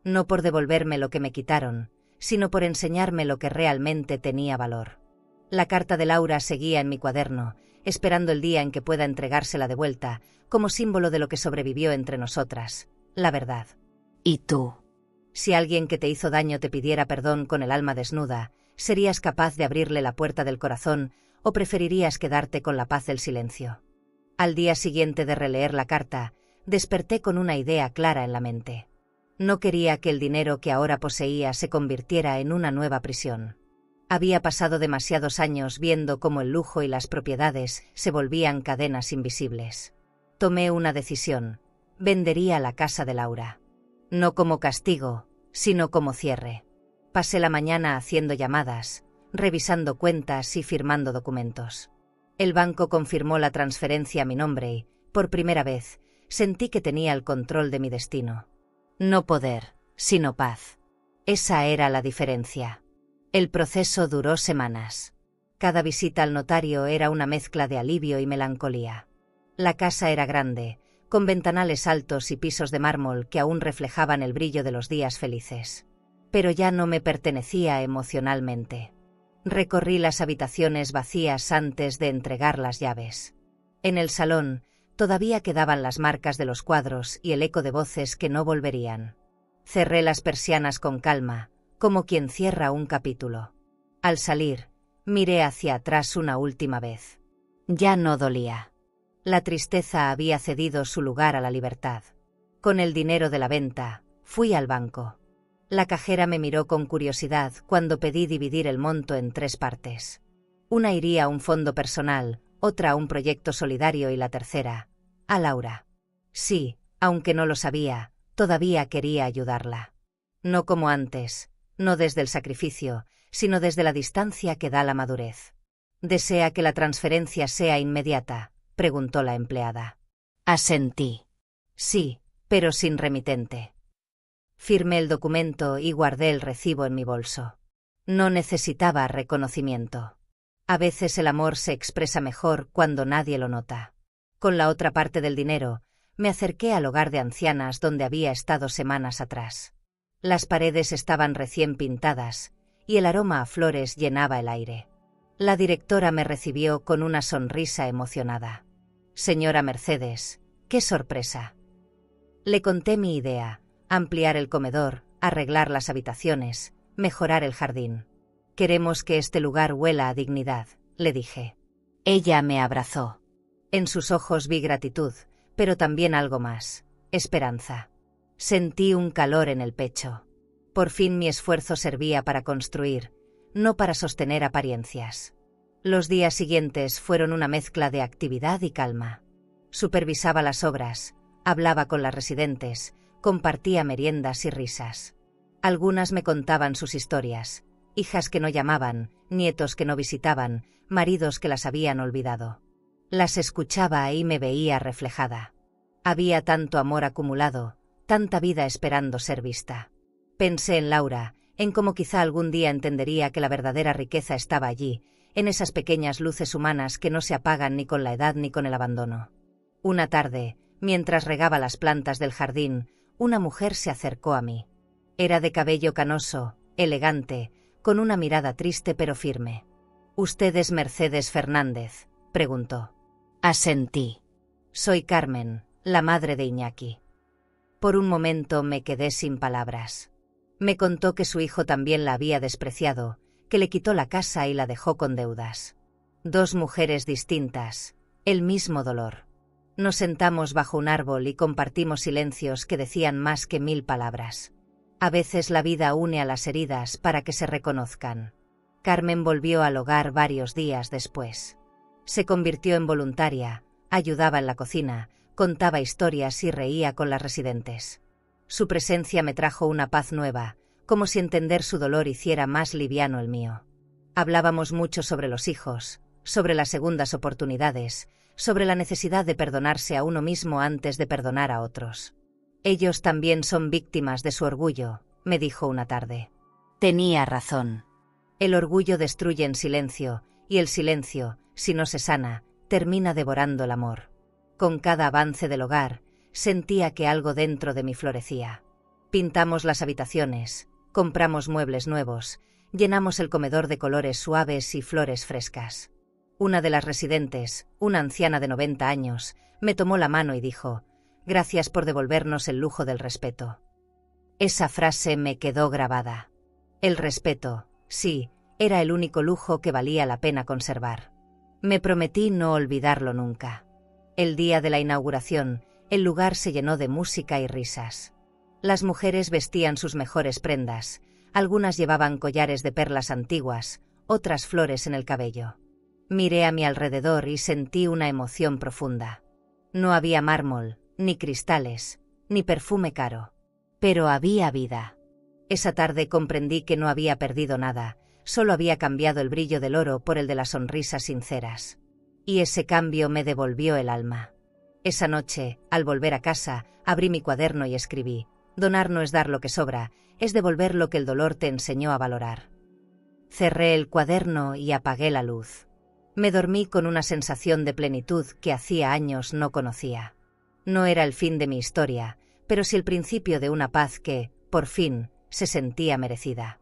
No por devolverme lo que me quitaron, sino por enseñarme lo que realmente tenía valor. La carta de Laura seguía en mi cuaderno, esperando el día en que pueda entregársela de vuelta, como símbolo de lo que sobrevivió entre nosotras, la verdad. ¿Y tú? Si alguien que te hizo daño te pidiera perdón con el alma desnuda, ¿serías capaz de abrirle la puerta del corazón o preferirías quedarte con la paz del silencio? Al día siguiente de releer la carta, desperté con una idea clara en la mente. No quería que el dinero que ahora poseía se convirtiera en una nueva prisión. Había pasado demasiados años viendo cómo el lujo y las propiedades se volvían cadenas invisibles. Tomé una decisión: vendería la casa de Laura. No como castigo, sino como cierre. Pasé la mañana haciendo llamadas, revisando cuentas y firmando documentos. El banco confirmó la transferencia a mi nombre y, por primera vez, sentí que tenía el control de mi destino. No poder, sino paz. Esa era la diferencia. El proceso duró semanas. Cada visita al notario era una mezcla de alivio y melancolía. La casa era grande, con ventanales altos y pisos de mármol que aún reflejaban el brillo de los días felices. Pero ya no me pertenecía emocionalmente. Recorrí las habitaciones vacías antes de entregar las llaves. En el salón, todavía quedaban las marcas de los cuadros y el eco de voces que no volverían. Cerré las persianas con calma, como quien cierra un capítulo. Al salir, miré hacia atrás una última vez. Ya no dolía. La tristeza había cedido su lugar a la libertad. Con el dinero de la venta, fui al banco. La cajera me miró con curiosidad cuando pedí dividir el monto en 3 partes. Una iría a un fondo personal, otra a un proyecto solidario y la tercera, a Laura. Sí, aunque no lo sabía, todavía quería ayudarla. No como antes, no desde el sacrificio, sino desde la distancia que da la madurez. ¿Desea que la transferencia sea inmediata?, preguntó la empleada. Asentí. Sí, pero sin remitente. Firmé el documento y guardé el recibo en mi bolso. No necesitaba reconocimiento. A veces el amor se expresa mejor cuando nadie lo nota. Con la otra parte del dinero, me acerqué al hogar de ancianas donde había estado semanas atrás. Las paredes estaban recién pintadas, y el aroma a flores llenaba el aire. La directora me recibió con una sonrisa emocionada. Señora Mercedes, ¡qué sorpresa! Le conté mi idea: ampliar el comedor, arreglar las habitaciones, mejorar el jardín. Queremos que este lugar huela a dignidad, le dije. Ella me abrazó. En sus ojos vi gratitud, pero también algo más: esperanza. Sentí un calor en el pecho. Por fin mi esfuerzo servía para construir, no para sostener apariencias. Los días siguientes fueron una mezcla de actividad y calma. Supervisaba las obras, hablaba con las residentes, compartía meriendas y risas. Algunas me contaban sus historias, hijas que no llamaban, nietos que no visitaban, maridos que las habían olvidado. Las escuchaba y me veía reflejada. Había tanto amor acumulado, tanta vida esperando ser vista. Pensé en Laura, en cómo quizá algún día entendería que la verdadera riqueza estaba allí, en esas pequeñas luces humanas que no se apagan ni con la edad ni con el abandono. Una tarde, mientras regaba las plantas del jardín, una mujer se acercó a mí. Era de cabello canoso, elegante, con una mirada triste pero firme. «¿Usted es Mercedes Fernández?», preguntó. Asentí. «Soy Carmen, la madre de Iñaki». Por un momento me quedé sin palabras. Me contó que su hijo también la había despreciado, que le quitó la casa y la dejó con deudas. Dos mujeres distintas, el mismo dolor. Nos sentamos bajo un árbol y compartimos silencios que decían más que 1000 palabras. A veces la vida une a las heridas para que se reconozcan. Carmen volvió al hogar varios días después. Se convirtió en voluntaria, ayudaba en la cocina, contaba historias y reía con las residentes. Su presencia me trajo una paz nueva, como si entender su dolor hiciera más liviano el mío. Hablábamos mucho sobre los hijos, sobre las segundas oportunidades, sobre la necesidad de perdonarse a uno mismo antes de perdonar a otros. «Ellos también son víctimas de su orgullo», me dijo una tarde. Tenía razón. El orgullo destruye en silencio, y el silencio, si no se sana, termina devorando el amor. Con cada avance del hogar, sentía que algo dentro de mí florecía. Pintamos las habitaciones, compramos muebles nuevos, llenamos el comedor de colores suaves y flores frescas. Una de las residentes, una anciana de 90 años, me tomó la mano y dijo: «Gracias por devolvernos el lujo del respeto». Esa frase me quedó grabada. El respeto, sí, era el único lujo que valía la pena conservar. Me prometí no olvidarlo nunca. El día de la inauguración, el lugar se llenó de música y risas. Las mujeres vestían sus mejores prendas, algunas llevaban collares de perlas antiguas, otras flores en el cabello. Miré a mi alrededor y sentí una emoción profunda. No había mármol, ni cristales, ni perfume caro. Pero había vida. Esa tarde comprendí que no había perdido nada, solo había cambiado el brillo del oro por el de las sonrisas sinceras. Y ese cambio me devolvió el alma. Esa noche, al volver a casa, abrí mi cuaderno y escribí: «Donar no es dar lo que sobra, es devolver lo que el dolor te enseñó a valorar». Cerré el cuaderno y apagué la luz. Me dormí con una sensación de plenitud que hacía años no conocía. No era el fin de mi historia, pero sí el principio de una paz que, por fin, se sentía merecida.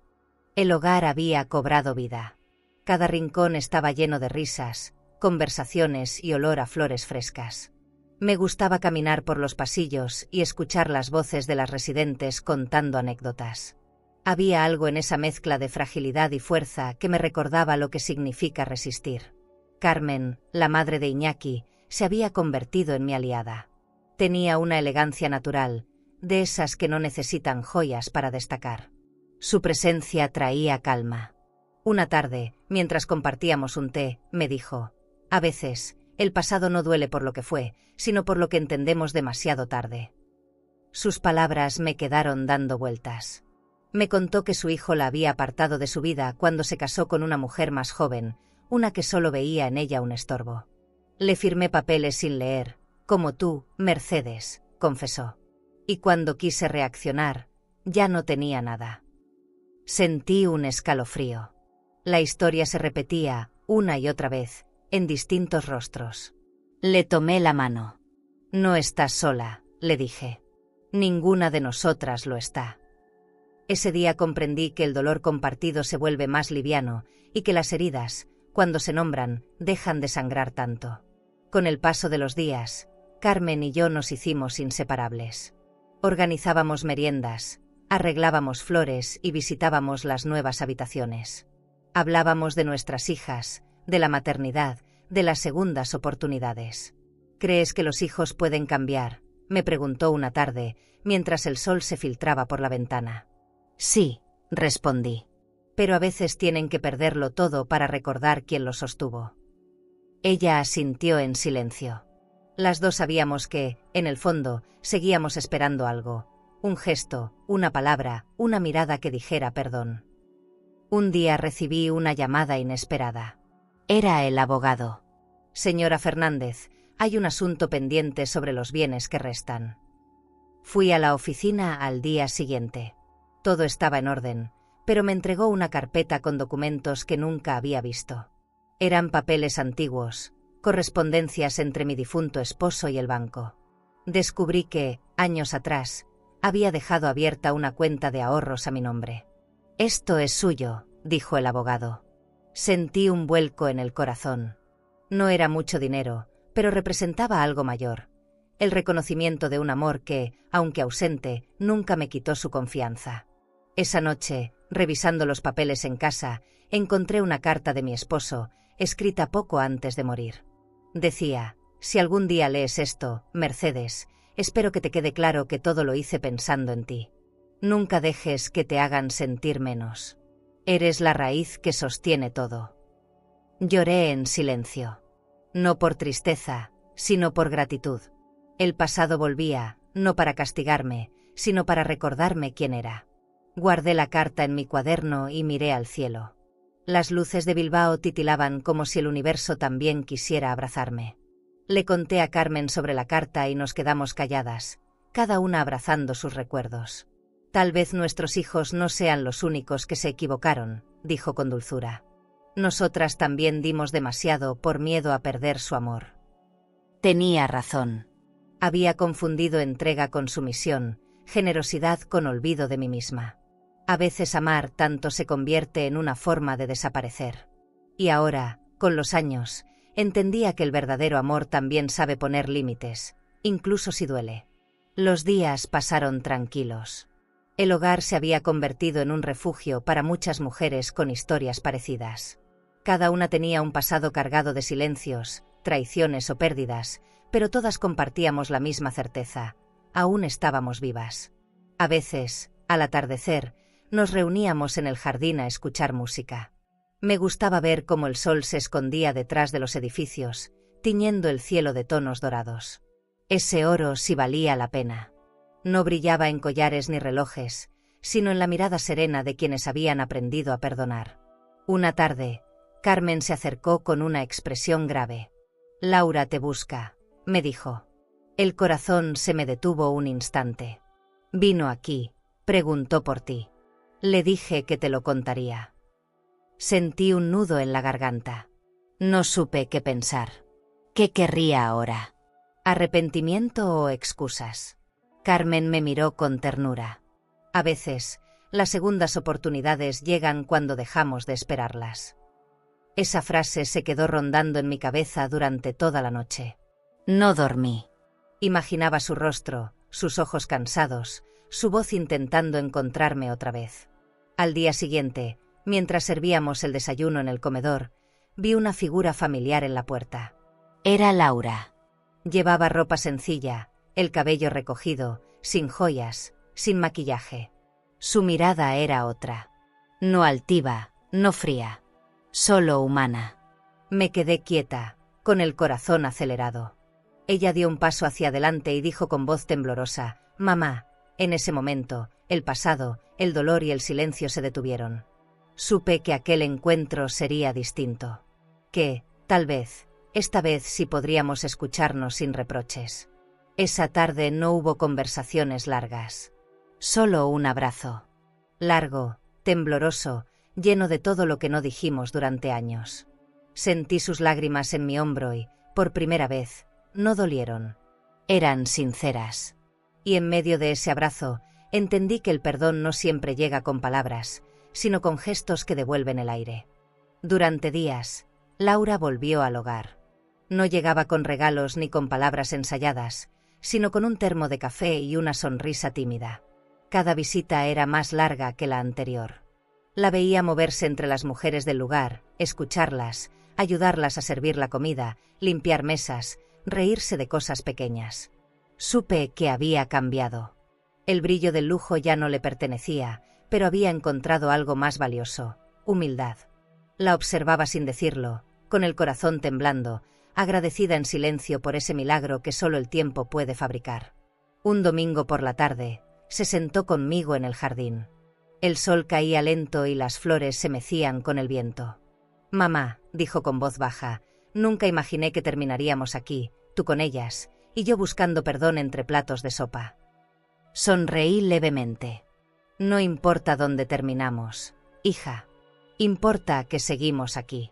El hogar había cobrado vida. Cada rincón estaba lleno de risas, conversaciones y olor a flores frescas. Me gustaba caminar por los pasillos y escuchar las voces de las residentes contando anécdotas. Había algo en esa mezcla de fragilidad y fuerza que me recordaba lo que significa resistir. Carmen, la madre de Iñaki, se había convertido en mi aliada. Tenía una elegancia natural, de esas que no necesitan joyas para destacar. Su presencia traía calma. Una tarde, mientras compartíamos un té, me dijo: «A veces, el pasado no duele por lo que fue, sino por lo que entendemos demasiado tarde». Sus palabras me quedaron dando vueltas. Me contó que su hijo la había apartado de su vida cuando se casó con una mujer más joven, una que solo veía en ella un estorbo. «Le firmé papeles sin leer, como tú, Mercedes», confesó. «Y cuando quise reaccionar, ya no tenía nada». Sentí un escalofrío. La historia se repetía, una y otra vez, en distintos rostros. Le tomé la mano. «No estás sola», le dije. «Ninguna de nosotras lo está». Ese día comprendí que el dolor compartido se vuelve más liviano y que las heridas, cuando se nombran, dejan de sangrar tanto. Con el paso de los días, Carmen y yo nos hicimos inseparables. Organizábamos meriendas, arreglábamos flores y visitábamos las nuevas habitaciones. Hablábamos de nuestras hijas, de la maternidad, de las segundas oportunidades. «¿Crees que los hijos pueden cambiar?», me preguntó una tarde, mientras el sol se filtraba por la ventana. Sí, respondí. Pero a veces tienen que perderlo todo para recordar quién lo sostuvo. Ella asintió en silencio. Las dos sabíamos que, en el fondo, seguíamos esperando algo. Un gesto, una palabra, una mirada que dijera perdón. Un día recibí una llamada inesperada. Era el abogado. Señora Fernández, hay un asunto pendiente sobre los bienes que restan. Fui a la oficina al día siguiente. Todo estaba en orden, pero me entregó una carpeta con documentos que nunca había visto. Eran papeles antiguos, correspondencias entre mi difunto esposo y el banco. Descubrí que, años atrás, había dejado abierta una cuenta de ahorros a mi nombre. «Esto es suyo», dijo el abogado. Sentí un vuelco en el corazón. No era mucho dinero, pero representaba algo mayor. El reconocimiento de un amor que, aunque ausente, nunca me quitó su confianza. Esa noche, revisando los papeles en casa, encontré una carta de mi esposo, escrita poco antes de morir. Decía: «Si algún día lees esto, Mercedes, espero que te quede claro que todo lo hice pensando en ti. Nunca dejes que te hagan sentir menos. Eres la raíz que sostiene todo». Lloré en silencio. No por tristeza, sino por gratitud. El pasado volvía, no para castigarme, sino para recordarme quién era. Guardé la carta en mi cuaderno y miré al cielo. Las luces de Bilbao titilaban como si el universo también quisiera abrazarme. Le conté a Carmen sobre la carta y nos quedamos calladas, cada una abrazando sus recuerdos. «Tal vez nuestros hijos no sean los únicos que se equivocaron», dijo con dulzura. «Nosotras también dimos demasiado por miedo a perder su amor». Tenía razón. Había confundido entrega con sumisión, generosidad con olvido de mí misma. A veces amar tanto se convierte en una forma de desaparecer. Y ahora, con los años, entendía que el verdadero amor también sabe poner límites, incluso si duele. Los días pasaron tranquilos. El hogar se había convertido en un refugio para muchas mujeres con historias parecidas. Cada una tenía un pasado cargado de silencios, traiciones o pérdidas, pero todas compartíamos la misma certeza: aún estábamos vivas. A veces, al atardecer, nos reuníamos en el jardín a escuchar música. Me gustaba ver cómo el sol se escondía detrás de los edificios, tiñendo el cielo de tonos dorados. Ese oro sí valía la pena. No brillaba en collares ni relojes, sino en la mirada serena de quienes habían aprendido a perdonar. Una tarde, Carmen se acercó con una expresión grave. «Laura te busca», me dijo. El corazón se me detuvo un instante. «Vino aquí, preguntó por ti. Le dije que te lo contaría». Sentí un nudo en la garganta. No supe qué pensar. ¿Qué querría ahora? ¿Arrepentimiento o excusas? Carmen me miró con ternura. A veces, las segundas oportunidades llegan cuando dejamos de esperarlas. Esa frase se quedó rondando en mi cabeza durante toda la noche. No dormí. Imaginaba su rostro, sus ojos cansados, su voz intentando encontrarme otra vez. Al día siguiente, mientras servíamos el desayuno en el comedor, vi una figura familiar en la puerta. Era Laura. Llevaba ropa sencilla, el cabello recogido, sin joyas, sin maquillaje. Su mirada era otra. No altiva, no fría, solo humana. Me quedé quieta, con el corazón acelerado. Ella dio un paso hacia adelante y dijo con voz temblorosa: «Mamá». En ese momento, el pasado, el dolor y el silencio se detuvieron. Supe que aquel encuentro sería distinto. Que, tal vez, esta vez sí podríamos escucharnos sin reproches. Esa tarde no hubo conversaciones largas. Solo un abrazo. Largo, tembloroso, lleno de todo lo que no dijimos durante años. Sentí sus lágrimas en mi hombro y, por primera vez, no dolieron. Eran sinceras. Y en medio de ese abrazo, entendí que el perdón no siempre llega con palabras, sino con gestos que devuelven el aire. Durante días, Laura volvió al hogar. No llegaba con regalos ni con palabras ensayadas, sino con un termo de café y una sonrisa tímida. Cada visita era más larga que la anterior. La veía moverse entre las mujeres del lugar, escucharlas, ayudarlas a servir la comida, limpiar mesas, reírse de cosas pequeñas. Supe que había cambiado. El brillo del lujo ya no le pertenecía, pero había encontrado algo más valioso: humildad. La observaba sin decirlo, con el corazón temblando, agradecida en silencio por ese milagro que solo el tiempo puede fabricar. Un domingo por la tarde, se sentó conmigo en el jardín. El sol caía lento y las flores se mecían con el viento. «Mamá», dijo con voz baja, «nunca imaginé que terminaríamos aquí, tú con ellas, y yo buscando perdón entre platos de sopa». Sonreí levemente. «No importa dónde terminamos, hija. Importa que seguimos aquí».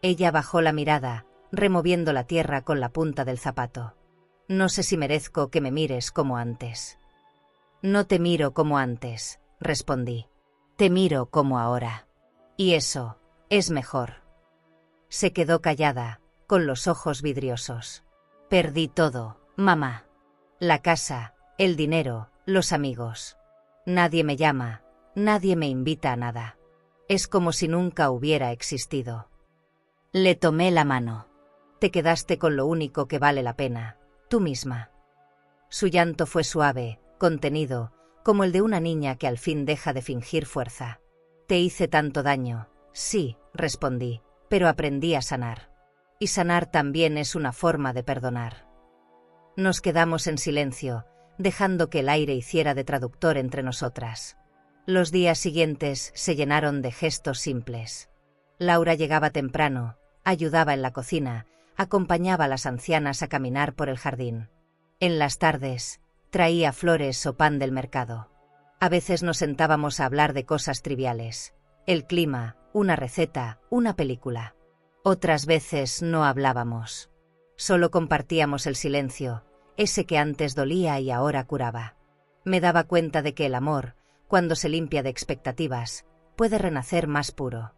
Ella bajó la mirada, removiendo la tierra con la punta del zapato. «No sé si merezco que me mires como antes». «No te miro como antes», respondí. «Te miro como ahora. Y eso es mejor». Se quedó callada, con los ojos vidriosos. «Perdí todo, mamá. La casa, el dinero, los amigos. Nadie me llama, nadie me invita a nada. Es como si nunca hubiera existido». Le tomé la mano. «Te quedaste con lo único que vale la pena, tú misma». Su llanto fue suave, contenido, como el de una niña que al fin deja de fingir fuerza. «Te hice tanto daño». «Sí», respondí, «pero aprendí a sanar. Y sanar también es una forma de perdonar». Nos quedamos en silencio, dejando que el aire hiciera de traductor entre nosotras. Los días siguientes se llenaron de gestos simples. Laura llegaba temprano, ayudaba en la cocina, acompañaba a las ancianas a caminar por el jardín. En las tardes, traía flores o pan del mercado. A veces nos sentábamos a hablar de cosas triviales: el clima, una receta, una película. Otras veces no hablábamos. Solo compartíamos el silencio, ese que antes dolía y ahora curaba. Me daba cuenta de que el amor, cuando se limpia de expectativas, puede renacer más puro.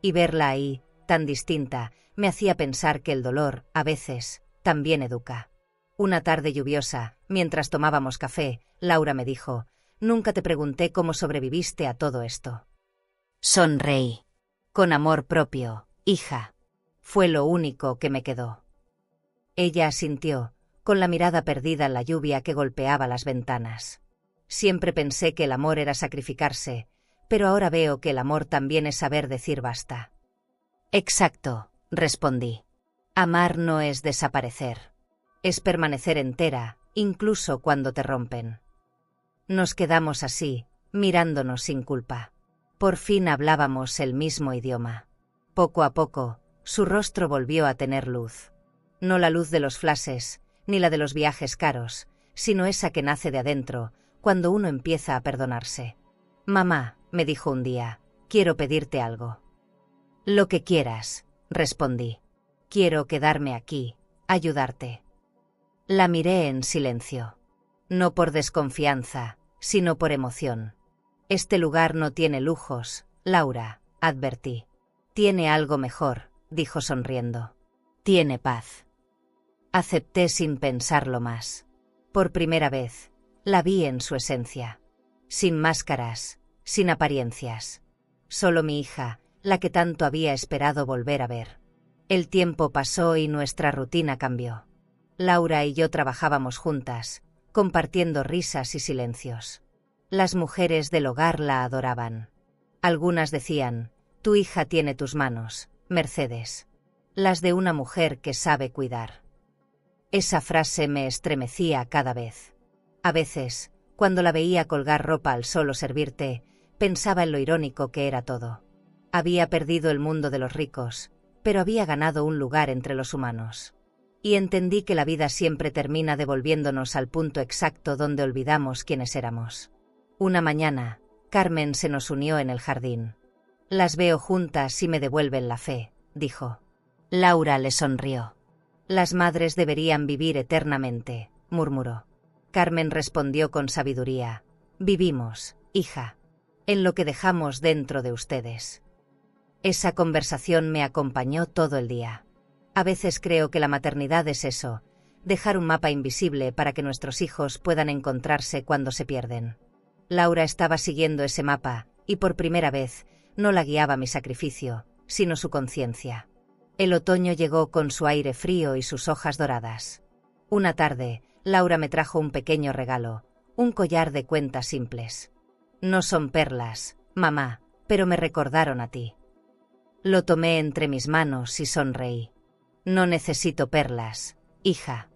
Y verla ahí, tan distinta, me hacía pensar que el dolor, a veces, también educa. Una tarde lluviosa, mientras tomábamos café, Laura me dijo: «Nunca te pregunté cómo sobreviviste a todo esto». Sonreí. «Con amor propio, hija. Fue lo único que me quedó». Ella asintió, con la mirada perdida en la lluvia que golpeaba las ventanas. Siempre pensé que el amor era sacrificarse, pero ahora veo que el amor también es saber decir basta. «Exacto», respondí. «Amar no es desaparecer. Es permanecer entera, incluso cuando te rompen». Nos quedamos así, mirándonos sin culpa. Por fin hablábamos el mismo idioma. Poco a poco, su rostro volvió a tener luz. No la luz de los flashes, ni la de los viajes caros, sino esa que nace de adentro, cuando uno empieza a perdonarse. «Mamá», me dijo un día, «quiero pedirte algo». «Lo que quieras», respondí. «Quiero quedarme aquí, ayudarte». La miré en silencio. No por desconfianza, sino por emoción. «Este lugar no tiene lujos, Laura», advertí. «Tiene algo mejor», dijo sonriendo. «Tiene paz». Acepté sin pensarlo más. Por primera vez, la vi en su esencia. Sin máscaras, sin apariencias. Solo mi hija, la que tanto había esperado volver a ver. El tiempo pasó y nuestra rutina cambió. Laura y yo trabajábamos juntas, compartiendo risas y silencios. Las mujeres del hogar la adoraban. Algunas decían: «Tu hija tiene tus manos, Mercedes. Las de una mujer que sabe cuidar». Esa frase me estremecía cada vez. A veces, cuando la veía colgar ropa al sol o servir té, pensaba en lo irónico que era todo. Había perdido el mundo de los ricos, pero había ganado un lugar entre los humanos. Y entendí que la vida siempre termina devolviéndonos al punto exacto donde olvidamos quiénes éramos. Una mañana, Carmen se nos unió en el jardín. «Las veo juntas y me devuelven la fe», dijo. Laura le sonrió. «Las madres deberían vivir eternamente», murmuró. Carmen respondió con sabiduría: «Vivimos, hija, en lo que dejamos dentro de ustedes». Esa conversación me acompañó todo el día. A veces creo que la maternidad es eso, dejar un mapa invisible para que nuestros hijos puedan encontrarse cuando se pierden. Laura estaba siguiendo ese mapa, y por primera vez, no la guiaba mi sacrificio, sino su conciencia. El otoño llegó con su aire frío y sus hojas doradas. Una tarde, Laura me trajo un pequeño regalo, un collar de cuentas simples. No son perlas, mamá, pero me recordaron a ti. Lo tomé entre mis manos y sonreí. No necesito perlas, hija.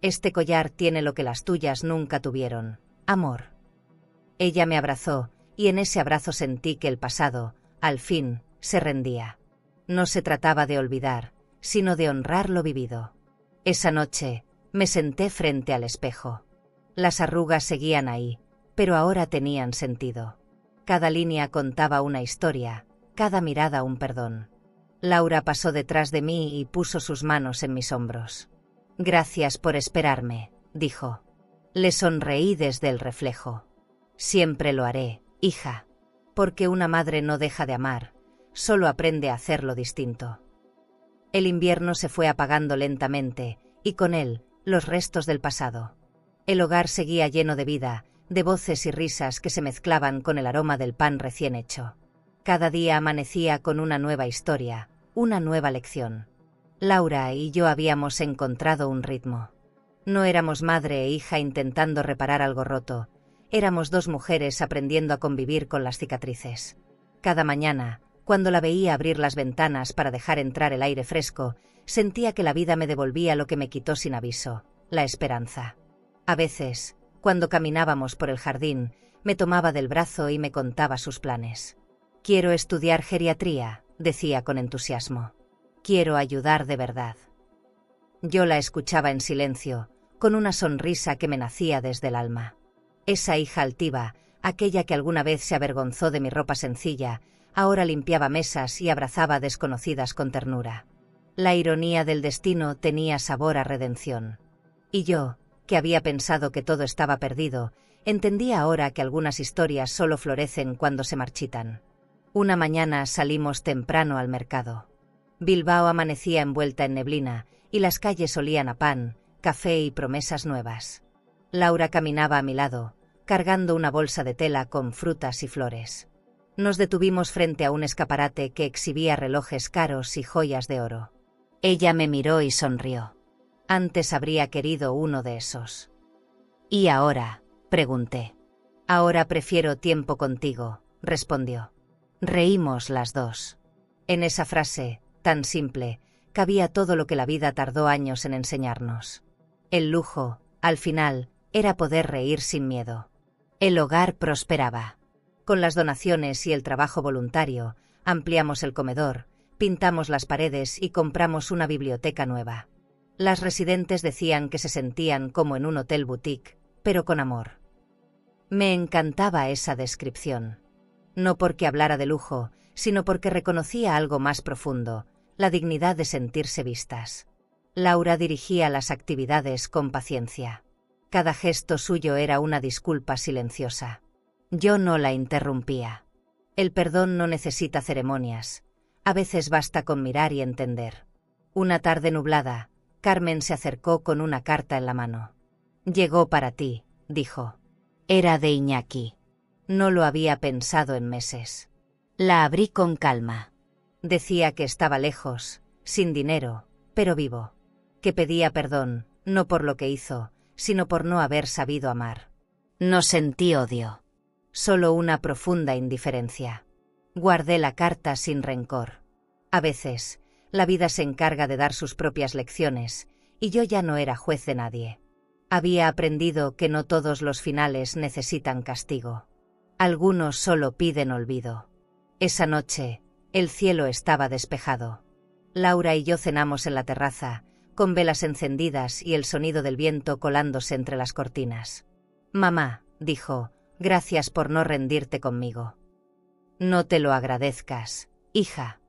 Este collar tiene lo que las tuyas nunca tuvieron, amor. Ella me abrazó, y en ese abrazo sentí que el pasado, al fin, se rendía. No se trataba de olvidar, sino de honrar lo vivido. Esa noche, me senté frente al espejo. Las arrugas seguían ahí, pero ahora tenían sentido. Cada línea contaba una historia, cada mirada un perdón. Laura pasó detrás de mí y puso sus manos en mis hombros. Gracias por esperarme, dijo. Le sonreí desde el reflejo. Siempre lo haré, hija. Porque una madre no deja de amar, solo aprende a hacerlo distinto. El invierno se fue apagando lentamente, y con él, los restos del pasado. El hogar seguía lleno de vida, de voces y risas que se mezclaban con el aroma del pan recién hecho. Cada día amanecía con una nueva historia, una nueva lección. Laura y yo habíamos encontrado un ritmo. No éramos madre e hija intentando reparar algo roto, éramos dos mujeres aprendiendo a convivir con las cicatrices. Cada mañana, cuando la veía abrir las ventanas para dejar entrar el aire fresco, sentía que la vida me devolvía lo que me quitó sin aviso, la esperanza. A veces, cuando caminábamos por el jardín, me tomaba del brazo y me contaba sus planes. Quiero estudiar geriatría, decía con entusiasmo. Quiero ayudar de verdad. Yo la escuchaba en silencio, con una sonrisa que me nacía desde el alma. Esa hija altiva, aquella que alguna vez se avergonzó de mi ropa sencilla, ahora limpiaba mesas y abrazaba a desconocidas con ternura. La ironía del destino tenía sabor a redención. Y yo, que había pensado que todo estaba perdido, entendía ahora que algunas historias solo florecen cuando se marchitan. Una mañana salimos temprano al mercado. Bilbao amanecía envuelta en neblina, y las calles olían a pan, café y promesas nuevas. Laura caminaba a mi lado, cargando una bolsa de tela con frutas y flores. Nos detuvimos frente a un escaparate que exhibía relojes caros y joyas de oro. Ella me miró y sonrió. Antes habría querido uno de esos. ¿Y ahora?, pregunté. Ahora prefiero tiempo contigo, respondió. Reímos las dos. En esa frase, tan simple, cabía todo lo que la vida tardó años en enseñarnos. El lujo, al final, era poder reír sin miedo. El hogar prosperaba. Con las donaciones y el trabajo voluntario, ampliamos el comedor, pintamos las paredes y compramos una biblioteca nueva. Las residentes decían que se sentían como en un hotel boutique, pero con amor. Me encantaba esa descripción. No porque hablara de lujo, sino porque reconocía algo más profundo, la dignidad de sentirse vistas. Laura dirigía las actividades con paciencia. Cada gesto suyo era una disculpa silenciosa. Yo no la interrumpía. El perdón no necesita ceremonias. A veces basta con mirar y entender. Una tarde nublada, Carmen se acercó con una carta en la mano. Llegó para ti, dijo. Era de Iñaki. No lo había pensado en meses. La abrí con calma. Decía que estaba lejos, sin dinero, pero vivo. Que pedía perdón, no por lo que hizo, sino por no haber sabido amar. No sentí odio. Solo una profunda indiferencia. Guardé la carta sin rencor. A veces, la vida se encarga de dar sus propias lecciones, y yo ya no era juez de nadie. Había aprendido que no todos los finales necesitan castigo. Algunos solo piden olvido. Esa noche, el cielo estaba despejado. Laura y yo cenamos en la terraza, con velas encendidas y el sonido del viento colándose entre las cortinas. Mamá, dijo, gracias por no rendirte conmigo. No te lo agradezcas, hija.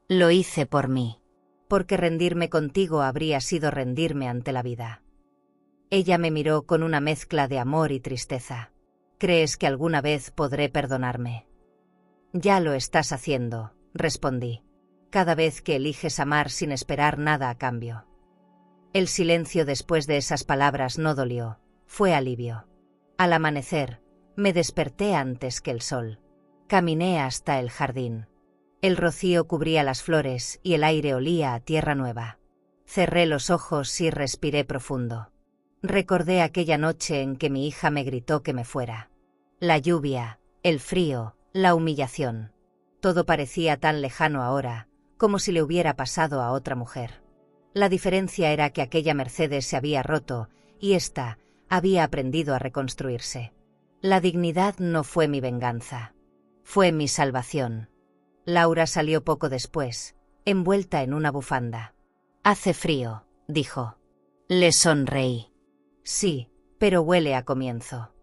Lo hice por mí. Porque rendirme contigo habría sido rendirme ante la vida. Ella me miró con una mezcla de amor y tristeza. ¿Crees que alguna vez podré perdonarme? Ya lo estás haciendo, respondí. Cada vez que eliges amar sin esperar nada a cambio. El silencio después de esas palabras no dolió, fue alivio. Al amanecer, me desperté antes que el sol. Caminé hasta el jardín. El rocío cubría las flores y el aire olía a tierra nueva. Cerré los ojos y respiré profundo. Recordé aquella noche en que mi hija me gritó que me fuera. La lluvia, el frío, la humillación. Todo parecía tan lejano ahora, como si le hubiera pasado a otra mujer. La diferencia era que aquella Mercedes se había roto, y ésta había aprendido a reconstruirse. La dignidad no fue mi venganza. Fue mi salvación. Laura salió poco después, envuelta en una bufanda. «Hace frío», dijo. Le sonreí. «Sí, pero huele a comienzo».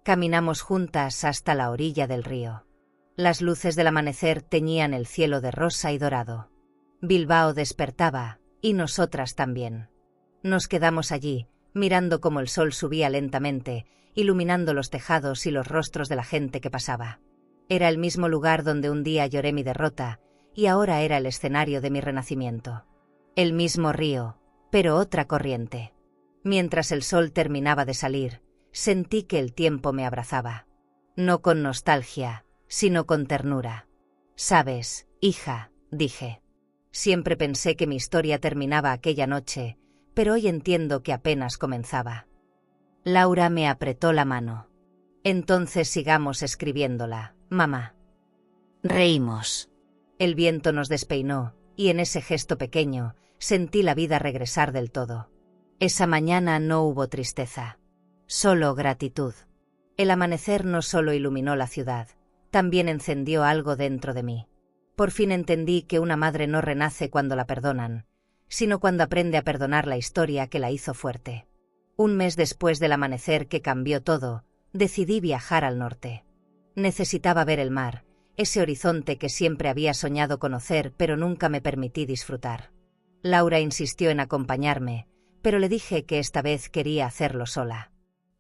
Caminamos juntas hasta la orilla del río. Las luces del amanecer teñían el cielo de rosa y dorado. Bilbao despertaba, y nosotras también. Nos quedamos allí, mirando cómo el sol subía lentamente, iluminando los tejados y los rostros de la gente que pasaba. Era el mismo lugar donde un día lloré mi derrota, y ahora era el escenario de mi renacimiento. El mismo río, pero otra corriente. Mientras el sol terminaba de salir, sentí que el tiempo me abrazaba. No con nostalgia, sino con ternura. «Sabes, hija», dije. Siempre pensé que mi historia terminaba aquella noche, pero hoy entiendo que apenas comenzaba. Laura me apretó la mano. «Entonces sigamos escribiéndola, mamá». Reímos. El viento nos despeinó, y en ese gesto pequeño, sentí la vida regresar del todo. Esa mañana no hubo tristeza, solo gratitud. El amanecer no solo iluminó la ciudad, también encendió algo dentro de mí. Por fin entendí que una madre no renace cuando la perdonan, sino cuando aprende a perdonar la historia que la hizo fuerte. Un mes después del amanecer que cambió todo, decidí viajar al norte. Necesitaba ver el mar, ese horizonte que siempre había soñado conocer pero nunca me permití disfrutar. Laura insistió en acompañarme, pero le dije que esta vez quería hacerlo sola.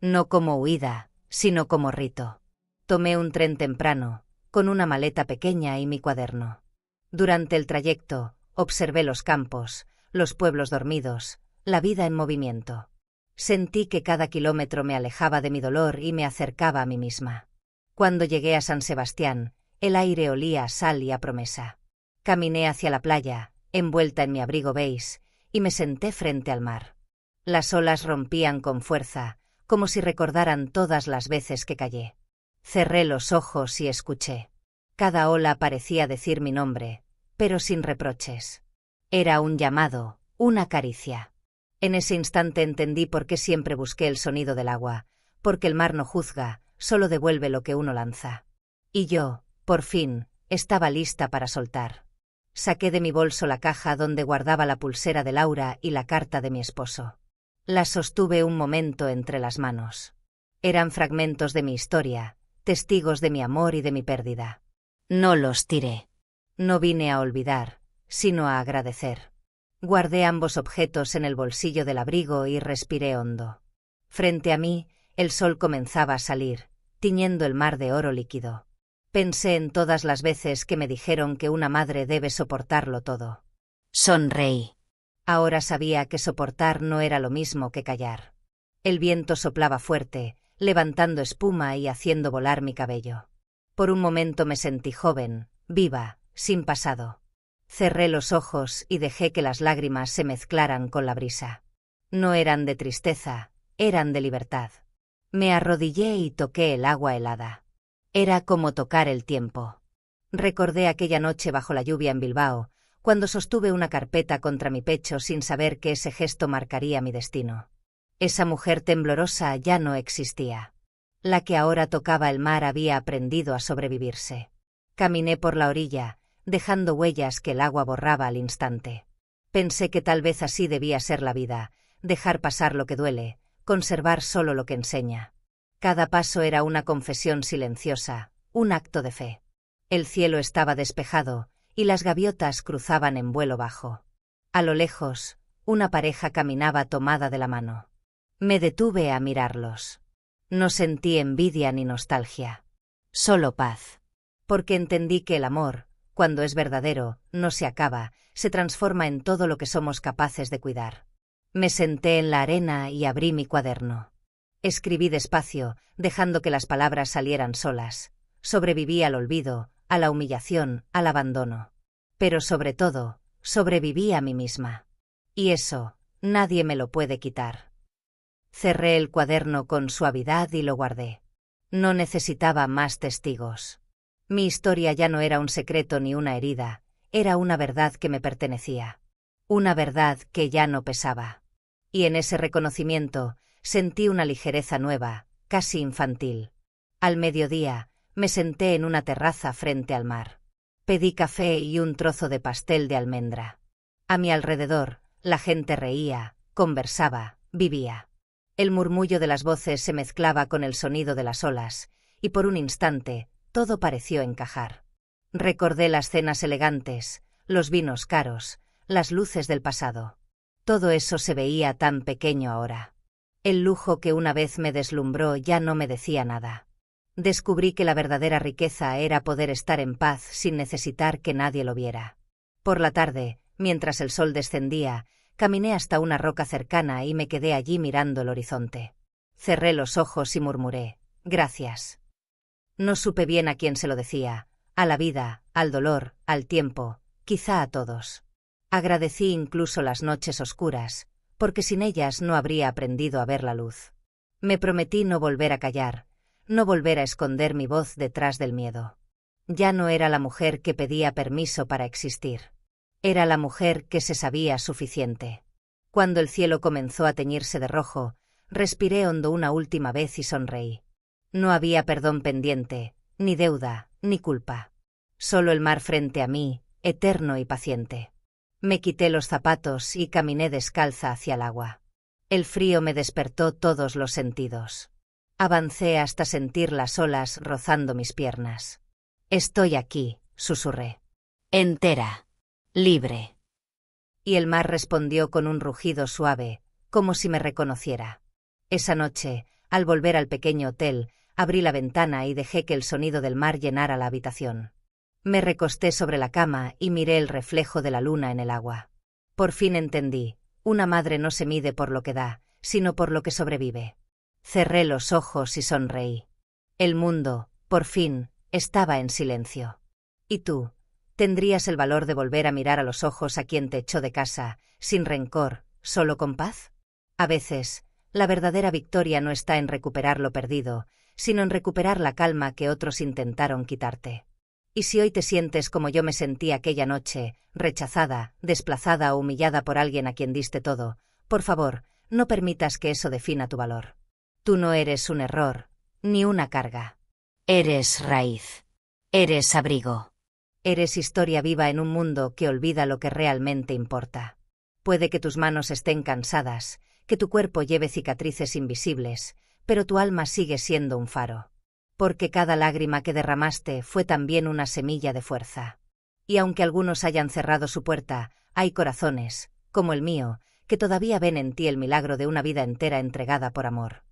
No como huida, sino como rito. Tomé un tren temprano, con una maleta pequeña y mi cuaderno. Durante el trayecto, observé los campos, los pueblos dormidos, la vida en movimiento. Sentí que cada kilómetro me alejaba de mi dolor y me acercaba a mí misma. Cuando llegué a San Sebastián, el aire olía a sal y a promesa. Caminé hacia la playa, envuelta en mi abrigo beige, y me senté frente al mar. Las olas rompían con fuerza, como si recordaran todas las veces que callé. Cerré los ojos y escuché. Cada ola parecía decir mi nombre, pero sin reproches. Era un llamado, una caricia. En ese instante entendí por qué siempre busqué el sonido del agua, porque el mar no juzga, solo devuelve lo que uno lanza. Y yo, por fin, estaba lista para soltar. Saqué de mi bolso la caja donde guardaba la pulsera de Laura y la carta de mi esposo. Las sostuve un momento entre las manos. Eran fragmentos de mi historia, testigos de mi amor y de mi pérdida. No los tiré. No vine a olvidar, sino a agradecer. Guardé ambos objetos en el bolsillo del abrigo y respiré hondo. Frente a mí, el sol comenzaba a salir, tiñendo el mar de oro líquido. Pensé en todas las veces que me dijeron que una madre debe soportarlo todo. Sonreí. Ahora sabía que soportar no era lo mismo que callar. El viento soplaba fuerte, levantando espuma y haciendo volar mi cabello. Por un momento me sentí joven, viva, sin pasado. Cerré los ojos y dejé que las lágrimas se mezclaran con la brisa. No eran de tristeza, eran de libertad. Me arrodillé y toqué el agua helada. Era como tocar el tiempo. Recordé aquella noche bajo la lluvia en Bilbao, cuando sostuve una carpeta contra mi pecho sin saber que ese gesto marcaría mi destino. Esa mujer temblorosa ya no existía. La que ahora tocaba el mar había aprendido a sobrevivirse. Caminé por la orilla, dejando huellas que el agua borraba al instante. Pensé que tal vez así debía ser la vida, dejar pasar lo que duele, conservar solo lo que enseña. Cada paso era una confesión silenciosa, un acto de fe. El cielo estaba despejado, y las gaviotas cruzaban en vuelo bajo. A lo lejos, una pareja caminaba tomada de la mano. Me detuve a mirarlos. No sentí envidia ni nostalgia. Solo paz. Porque entendí que el amor, cuando es verdadero, no se acaba, se transforma en todo lo que somos capaces de cuidar. Me senté en la arena y abrí mi cuaderno. Escribí despacio, dejando que las palabras salieran solas. Sobreviví al olvido, a la humillación, al abandono. Pero sobre todo, sobreviví a mí misma. Y eso, nadie me lo puede quitar. Cerré el cuaderno con suavidad y lo guardé. No necesitaba más testigos. Mi historia ya no era un secreto ni una herida, era una verdad que me pertenecía. Una verdad que ya no pesaba. Y en ese reconocimiento sentí una ligereza nueva, casi infantil. Al mediodía, me senté en una terraza frente al mar. Pedí café y un trozo de pastel de almendra. A mi alrededor, la gente reía, conversaba, vivía. El murmullo de las voces se mezclaba con el sonido de las olas, y por un instante, todo pareció encajar. Recordé las cenas elegantes, los vinos caros, las luces del pasado. Todo eso se veía tan pequeño ahora. El lujo que una vez me deslumbró ya no me decía nada. Descubrí que la verdadera riqueza era poder estar en paz sin necesitar que nadie lo viera. Por la tarde, mientras el sol descendía, caminé hasta una roca cercana y me quedé allí mirando el horizonte. Cerré los ojos y murmuré, gracias. No supe bien a quién se lo decía, a la vida, al dolor, al tiempo, quizá a todos. Agradecí incluso las noches oscuras, porque sin ellas no habría aprendido a ver la luz. Me prometí no volver a callar, no volver a esconder mi voz detrás del miedo. Ya no era la mujer que pedía permiso para existir. Era la mujer que se sabía suficiente. Cuando el cielo comenzó a teñirse de rojo, respiré hondo una última vez y sonreí. No había perdón pendiente, ni deuda, ni culpa. Solo el mar frente a mí, eterno y paciente. Me quité los zapatos y caminé descalza hacia el agua. El frío me despertó todos los sentidos. Avancé hasta sentir las olas rozando mis piernas. Estoy aquí, susurré. Entera. Libre. Y el mar respondió con un rugido suave, como si me reconociera. Esa noche, al volver al pequeño hotel, abrí la ventana y dejé que el sonido del mar llenara la habitación. Me recosté sobre la cama y miré el reflejo de la luna en el agua. Por fin entendí, una madre no se mide por lo que da, sino por lo que sobrevive. Cerré los ojos y sonreí. El mundo, por fin, estaba en silencio. ¿Y tú? ¿Tendrías el valor de volver a mirar a los ojos a quien te echó de casa, sin rencor, solo con paz? A veces, la verdadera victoria no está en recuperar lo perdido, sino en recuperar la calma que otros intentaron quitarte. Y si hoy te sientes como yo me sentí aquella noche, rechazada, desplazada o humillada por alguien a quien diste todo, por favor, no permitas que eso defina tu valor. Tú no eres un error, ni una carga. Eres raíz. Eres abrigo. Eres historia viva en un mundo que olvida lo que realmente importa. Puede que tus manos estén cansadas, que tu cuerpo lleve cicatrices invisibles, pero tu alma sigue siendo un faro. Porque cada lágrima que derramaste fue también una semilla de fuerza. Y aunque algunos hayan cerrado su puerta, hay corazones, como el mío, que todavía ven en ti el milagro de una vida entera entregada por amor.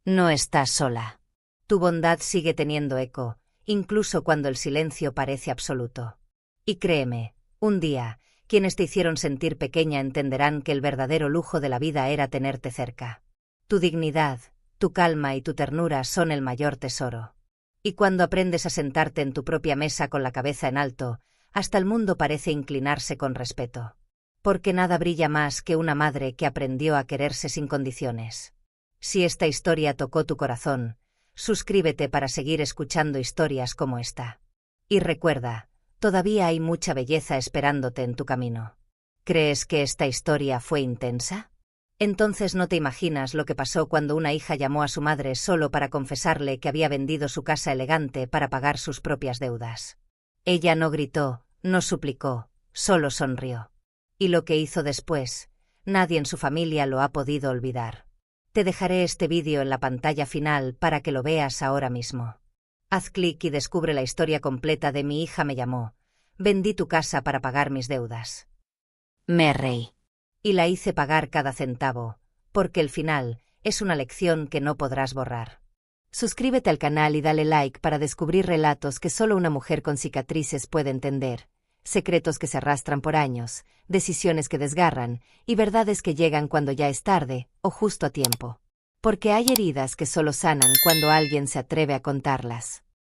No estás sola. Tu bondad sigue teniendo eco, incluso cuando el silencio parece absoluto. Y créeme, un día, quienes te hicieron sentir pequeña entenderán que el verdadero lujo de la vida era tenerte cerca. Tu dignidad, tu calma y tu ternura son el mayor tesoro. Y cuando aprendes a sentarte en tu propia mesa con la cabeza en alto, hasta el mundo parece inclinarse con respeto. Porque nada brilla más que una madre que aprendió a quererse sin condiciones. Si esta historia tocó tu corazón, suscríbete para seguir escuchando historias como esta. Y recuerda, todavía hay mucha belleza esperándote en tu camino. ¿Crees que esta historia fue intensa? Entonces no te imaginas lo que pasó cuando una hija llamó a su madre solo para confesarle que había vendido su casa elegante para pagar sus propias deudas. Ella no gritó, no suplicó, solo sonrió. Y lo que hizo después, nadie en su familia lo ha podido olvidar. Te dejaré este vídeo en la pantalla final para que lo veas ahora mismo. Haz clic y descubre la historia completa de Mi hija me llamó. Vendí tu casa para pagar mis deudas. Me reí. Y la hice pagar cada centavo, porque el final es una lección que no podrás borrar. Suscríbete al canal y dale like para descubrir relatos que solo una mujer con cicatrices puede entender. Secretos que se arrastran por años, decisiones que desgarran, y verdades que llegan cuando ya es tarde, o justo a tiempo. Porque hay heridas que solo sanan cuando alguien se atreve a contarlas.